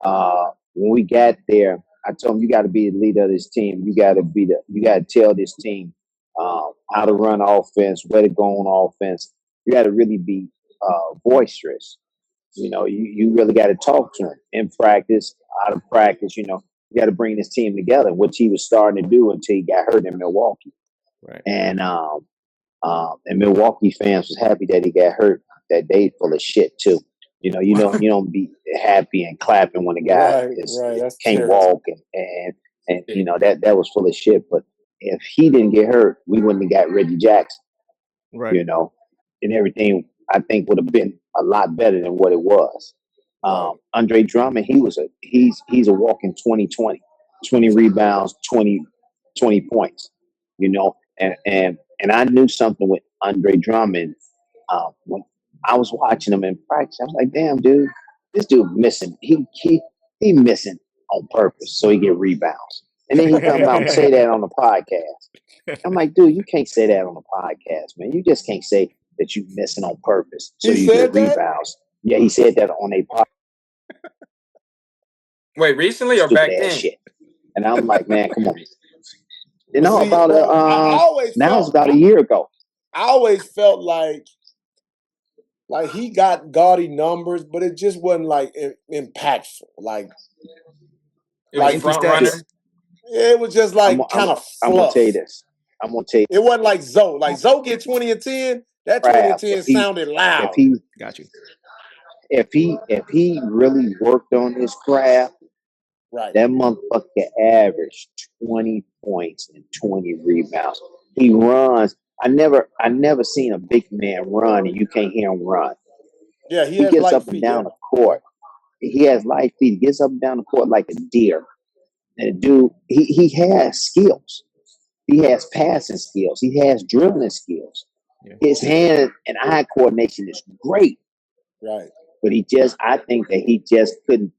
When we got there, I told him, you got to be the leader of this team. You got to tell this team how to run offense, where to go on offense. You got to really be boisterous. You really got to talk to him in practice, out of practice. You got to bring this team together, which he was starting to do until he got hurt in Milwaukee. Right. And Milwaukee fans was happy that he got hurt. That they full of shit too. You don't be happy and clapping when a guy can't walk and that was full of shit. But if he didn't get hurt, we wouldn't have got Reggie Jackson. Right. And everything I think would have been a lot better than what it was. Andre Drummond, he's a walking 20-20, 20 rebounds, 20 points. And I knew something with Andre Drummond when I was watching him in practice. I was like, damn, dude, this dude missing. He missing on purpose so he get rebounds. And then he come out and say that on the podcast. I'm like, dude, you can't say that on the podcast, man. You just can't say that you missing on purpose so you get rebounds. Yeah, he said that on a podcast. Wait, recently or back then? Shit. And I'm like, man, come on. Now it's about a year ago. I always felt like he got gaudy numbers, but it just wasn't impactful. Like front runner. It was just kind of fluff. I'm gonna tell you this. It wasn't like Zoe. Like Zoe get 20 and 10. That 20 and 10 sounded loud. Got you. If he really worked on his craft, right, that motherfucker averaged 20 points and 20 rebounds. He runs. I never seen a big man run and you can't hear him run. Yeah, he gets up and down the court. He has light feet. He gets up and down the court like a deer. And dude, he has skills. He has passing skills. He has dribbling skills. Yeah. His hand and eye coordination is great. Right. But I think that he just couldn't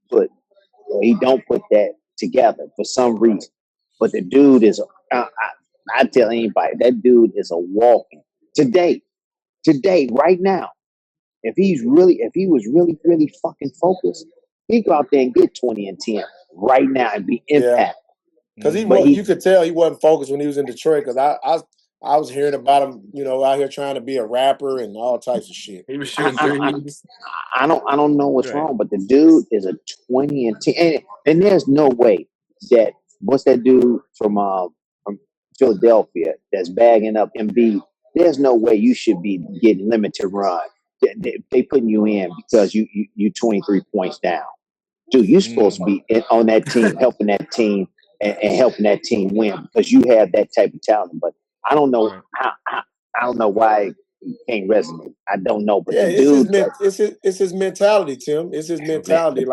he don't put that together for some reason. But the dude is, I tell anybody, that dude is a walking today, right now. If he was really fucking focused, he'd go out there and get 20 and 10 right now and be impact. Because But you could tell he wasn't focused when he was in Detroit. Because I was hearing about him, out here trying to be a rapper and all types of shit. He was shooting threes. I don't know what's wrong, but the dude is a 20 and 10, and there's no way that what's that dude from Philadelphia that's bagging up Embiid. There's no way you should be getting limited run. They putting you in because you 23 points down, dude. You're supposed to be on that team, helping that team and helping that team win because you have that type of talent. But I don't know I don't know why it can't resonate. I don't know, but the dude, it's his mentality, Tim. It's his mentality.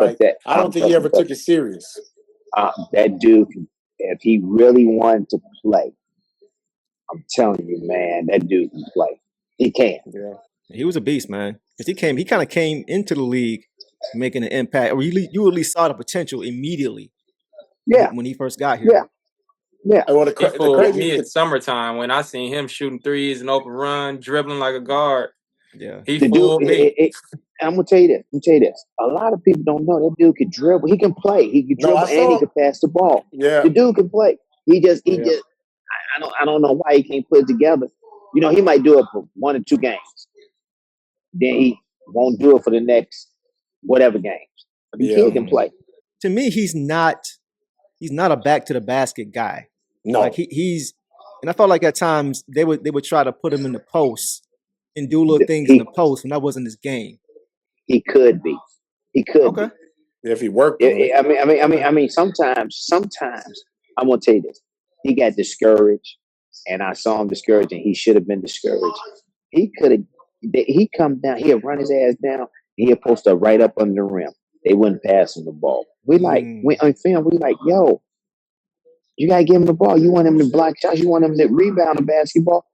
I don't think he ever took it serious. That dude, if he really wanted to play, I'm telling you, man, that dude can play. He can. Yeah. He was a beast, man. Because he kind of came into the league making an impact, or you at least saw the potential immediately. Yeah. When he first got here. Yeah. Well, the crazy in summertime when I seen him shooting threes and open run, dribbling like a guard. Yeah. He fooled me. I'm gonna tell you this. A lot of people don't know that dude could dribble. He can play. He can dribble and he can pass the ball. Yeah. The dude can play. He just I don't know why he can't put it together. He might do it for 1 or 2 games. Then he won't do it for the next whatever games. But the kid can play. To me, he's not a back to the basket guy. No. Like he's and I felt like at times they would try to put him in the post and do little things in the post when that wasn't his game. He could be. He could be. If he worked. I mean, sometimes I'm gonna tell you this. He got discouraged, and I saw him discouraged, and he should have been discouraged. He could have. He come down. He'll run his ass down, and he'll post up right up under the rim. They wouldn't pass him the ball. We on film. We like, yo, you gotta give him the ball. You want him to block shots. You want him to rebound the basketball.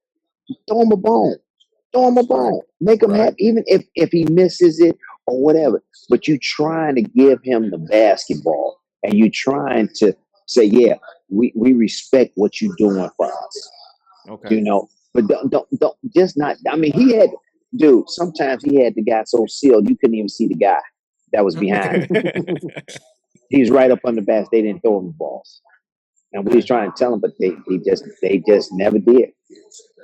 Throw him a bone. Make him happy, even if he misses it or whatever. But you trying to give him the basketball, and you trying to say, yeah, we respect what you're doing for us. Okay. But don't just not. I mean, sometimes he had the guy so sealed you couldn't even see the guy that was behind him. He's right up on the basket. They didn't throw him the balls. And we was trying to tell him, but they just never did.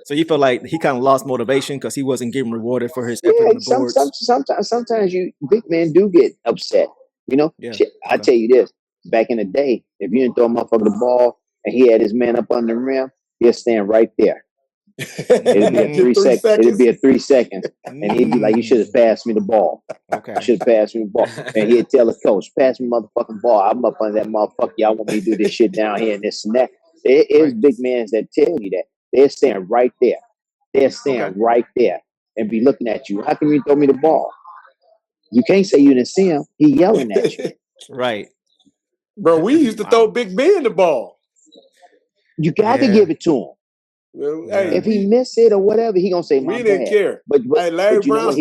So you feel like he kind of lost motivation because he wasn't getting rewarded for his effort on the boards? Sometimes you big men do get upset. Yeah. I tell you this, back in the day, if you didn't throw a motherfucker the ball and he had his man up on the rim, he'll stand right there. It'd be a 3 seconds. It'd be a 3 seconds. And he'd be like, you should have passed me the ball. Okay. You should have passed me the ball. And he'd tell the coach, pass me motherfucking ball. I'm up on that motherfucker. Y'all want me to do this shit down here and this and that. It is big men that tell you that. They're standing right there. Right there and be looking at you. How can you throw me the ball? You can't say you didn't see him. He yelling at you. Right. Bro, we used to throw Big Ben the ball. You got to give it to him. Well, if he missed it or whatever, he gonna say my we didn't bad. care. But Larry Brown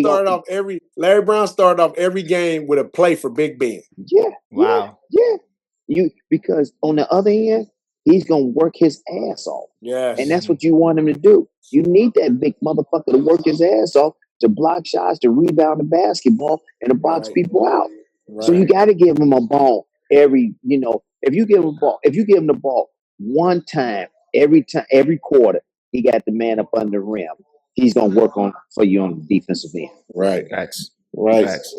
started off every game with a play for Big Ben. Yeah. Wow. Yeah. Because on the other end, he's gonna work his ass off. Yes. And that's what you want him to do. You need that big motherfucker to work his ass off, to block shots, to rebound the basketball, and to box people out. Right. So you got to give him a ball if you give him the ball one time, every quarter, he got the man up under the rim. He's gonna work for you on the defensive end. Right. Facts. Right. Facts.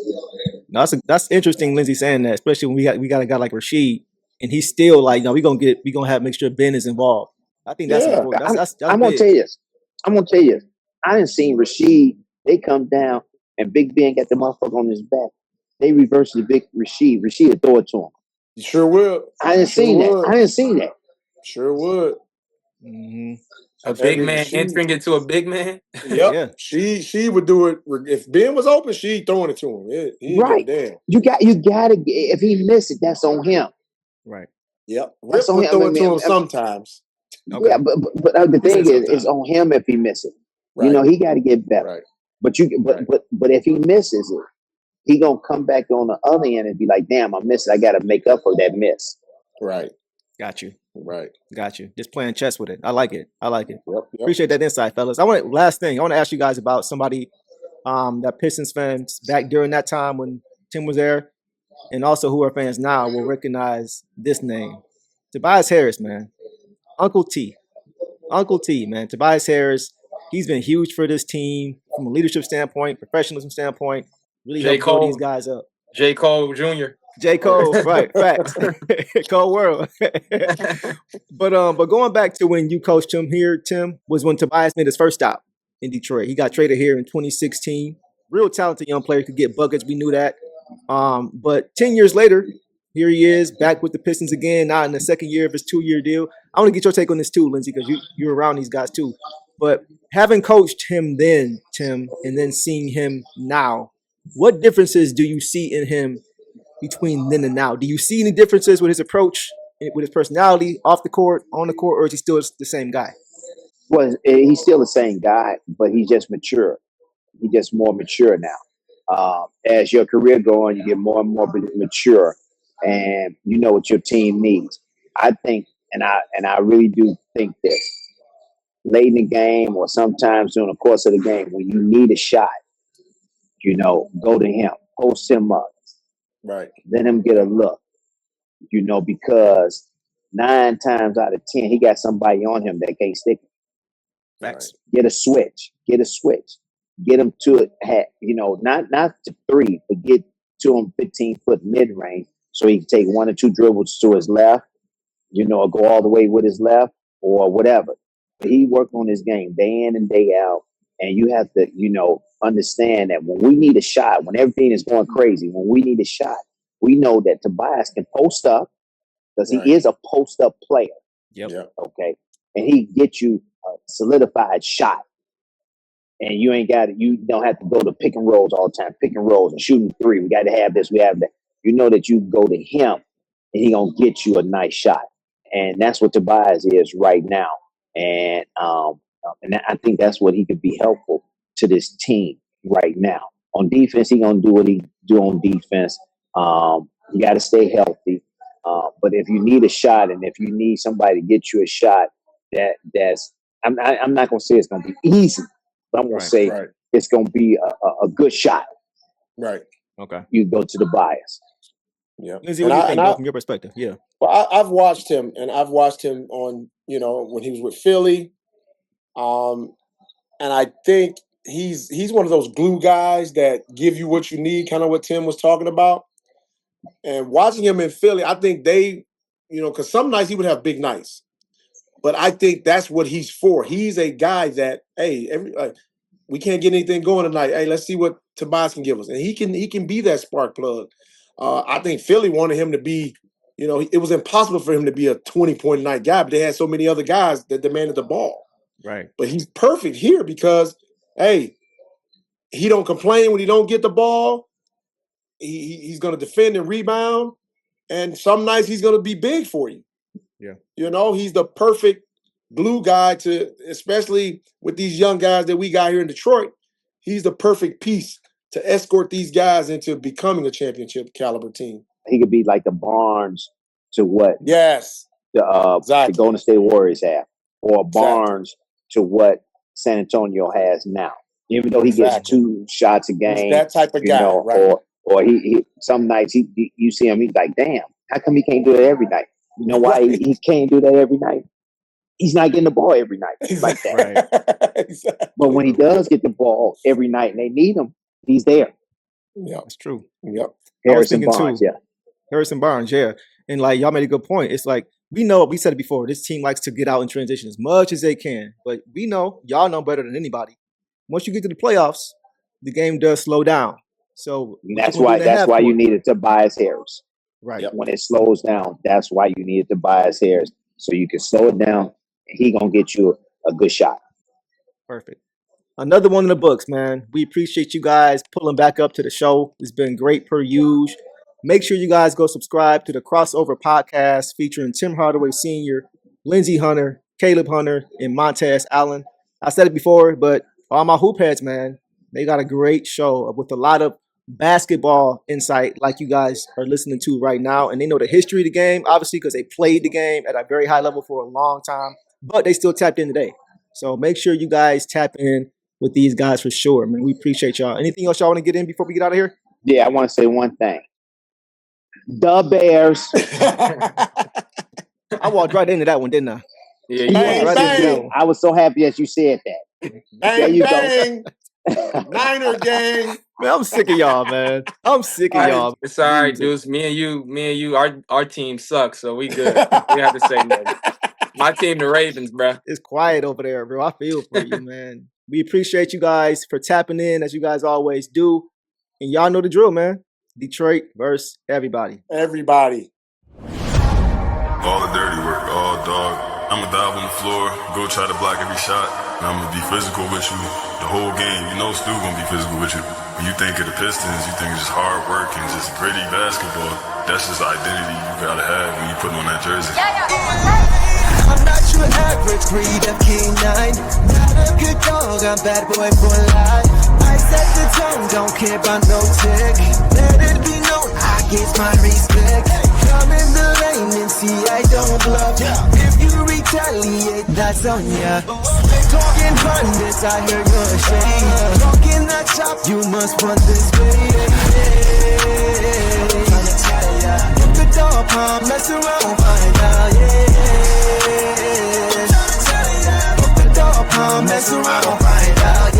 Now, that's interesting, Lindsey saying that, especially when we got a guy like Rasheed, and he's still like, no, we gonna have make sure Ben is involved. I think that's important. That's I'm gonna tell you this. I didn't see Rasheed. They come down and Big Ben got the motherfucker on his back. They reverse the big Rasheed. Rasheed will throw it to him. You sure will. I didn't see that. Sure would. Mm-hmm. A big man entering into a big man. Yep. Yeah. She would do it if Ben was open. She throwing it to him. He right. Damn. You got to. If he missed it, that's on him. Right. Yep. Rip would throw it to him sometimes. Okay. Yeah, but the thing is, it's on him if he misses it. Right. He got to get better. Right. But if he misses it, he gonna come back on the other end and be like, damn, I missed it. I gotta make up for that miss. Right. Got you. Right. Got you. Just playing chess with it. I like it. Yep. Appreciate that insight, fellas. Last thing, I want to ask you guys about somebody that Pistons fans back during that time when Tim was there, and also who are fans now will recognize this name. Tobias Harris, man. Uncle T, man. Tobias Harris, he's been huge for this team from a leadership standpoint, professionalism standpoint. Really helped build these guys up. J. Cole Jr. J. Cole, right, facts. Cold world. But going back to when you coached him here, Tim, was when Tobias made his first stop in Detroit. He got traded here in 2016. Real talented young player, could get buckets. We knew that. But 10 years later, here he is back with the Pistons again, now in the second year of his 2-year deal. I want to get your take on this too, Lindsey, because you're around these guys too. But having coached him then, Tim, and then seeing him now, what differences do you see in him between then and now? Do you see any differences with his approach, with his personality, off the court, on the court, or is he still the same guy? Well, he's still the same guy, but he's just mature. He's just more mature now. As your career going, you get more and more mature, and you know what your team needs. I think, and I really do think this. Late in the game, or sometimes during the course of the game, when you need a shot, go to him, post him up, Right. let him get a look. Because 9 times out of 10, he got somebody on him that can't stick him. Facts. Get a switch. Get him to it. Not to 3, but get to him 15-foot mid range, so he can take 1 or 2 dribbles to his left, or go all the way with his left or whatever. But he worked on his game day in and day out, and you have to, understand that when we need a shot, when everything is going crazy, when we need a shot, we know that Tobias can post up because he is a post up player. Yep. Okay, and he gets you a solidified shot. And you don't have to go to pick and rolls all the time, pick and rolls and shooting 3. We got to have this, we have that. You know that you go to him and he gonna get you a nice shot. And that's what Tobias is right now. And I think that's what he could be helpful to this team right now. On defense, he gonna do what he do on defense. You got to stay healthy. But if you need a shot, and if you need somebody to get you a shot, I'm not gonna say it's gonna be easy. But I'm going to say it's going to be a good shot. Right. Okay. You go to the bias. Yeah. Lindsey, what do you think, bro, from your perspective? Yeah. Well, I've watched him, and I've watched him on, when he was with Philly. And I think he's one of those glue guys that give you what you need, kind of what Tim was talking about. And watching him in Philly, I think they, because some nights he would have big nights. But I think that's what he's for. He's a guy that, hey, we can't get anything going tonight. Hey, let's see what Tobias can give us, and he can be that spark plug. I think Philly wanted him to be, it was impossible for him to be a 20-point night guy, but they had so many other guys that demanded the ball. Right. But he's perfect here because, hey, he don't complain when he don't get the ball. He's going to defend and rebound, and some nights he's going to be big for you. Yeah. He's the perfect glue guy especially with these young guys that we got here in Detroit. He's the perfect piece to escort these guys into becoming a championship caliber team. He could be like the Barnes to what? Yes. The Golden State Warriors have, or Barnes to what San Antonio has now. Even though he gets 2 shots a game, he's that type of guy, right? Or he some nights you see him, he's like, damn, how come he can't do it every night? You know why he can't do that every night? He's not getting the ball every night like that. Right. Exactly. But when he does get the ball every night and they need him, he's there. Yeah, that's true. Yep. Harrison Barnes, Harrison Barnes, yeah. And y'all made a good point. It's like, we said it before, this team likes to get out in transition as much as they can. But y'all know better than anybody. Once you get to the playoffs, the game does slow down. So that's why you needed Tobias Harris. Right. When it slows down, that's why you needed Tobias Harris. So you can slow it down, and he gonna get you a good shot. Perfect. Another one in the books, man. We appreciate you guys pulling back up to the show. It's been great per usual. Make sure you guys go subscribe to the Crossover Podcast featuring Tim Hardaway Sr., Lindsey Hunter, Caleb Hunter, and Montez Allen. I said it before, but all my hoop heads, man, they got a great show with a lot of basketball insight like you guys are listening to right now. And they know the history of the game, obviously, because they played the game at a very high level for a long time, but they still tapped in today. So make sure you guys tap in with these guys for sure, man. We appreciate y'all. Anything else y'all want to get in before we get out of here? Yeah, I want to say one thing. The Bears. I walked right into that one, didn't I? Yeah, I Bang, walked right into that one. I was so happy as you said that. There Bang, you bang. Niner gang. Man, I'm sick of y'all, man. I'm sick of y'all. It's all right, Deuce. Me and you, our team sucks, so we good. We have to say nothing. My team, the Ravens, bro. It's quiet over there, bro. I feel for you, man. We appreciate you guys for tapping in as you guys always do. And y'all know the drill, man. Detroit versus everybody. Everybody. All the dirty work, all dog. I'ma dive on the floor, go try to block every shot, and I'ma be physical with you the whole game. You know Stu gonna be physical with you. When you think of the Pistons, you think it's just hard work and just gritty basketball. That's just the identity you gotta have when you put on that jersey. I'm not your average breed of canine. Not a good dog, I'm bad boy for life. I set the tone, don't care about no tick. Let it be known, I get my respect. Come in the lane and see I don't bluff. If you retaliate, that's on ya. Talking pundits, I hear you're ashamed. Talking that shop, you must want this way. If the dog palm, mess around, find out, If the dog palm, mess around, find out,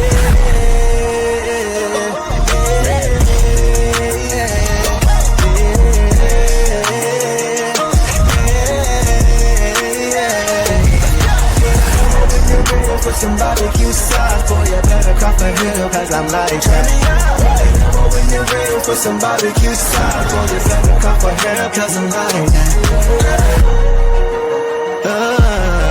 For some barbecue sauce, boy, you better crop a hill, cause I'm like that. When you're ready for some barbecue sauce, boy, you better crop a hill, cause I'm like that.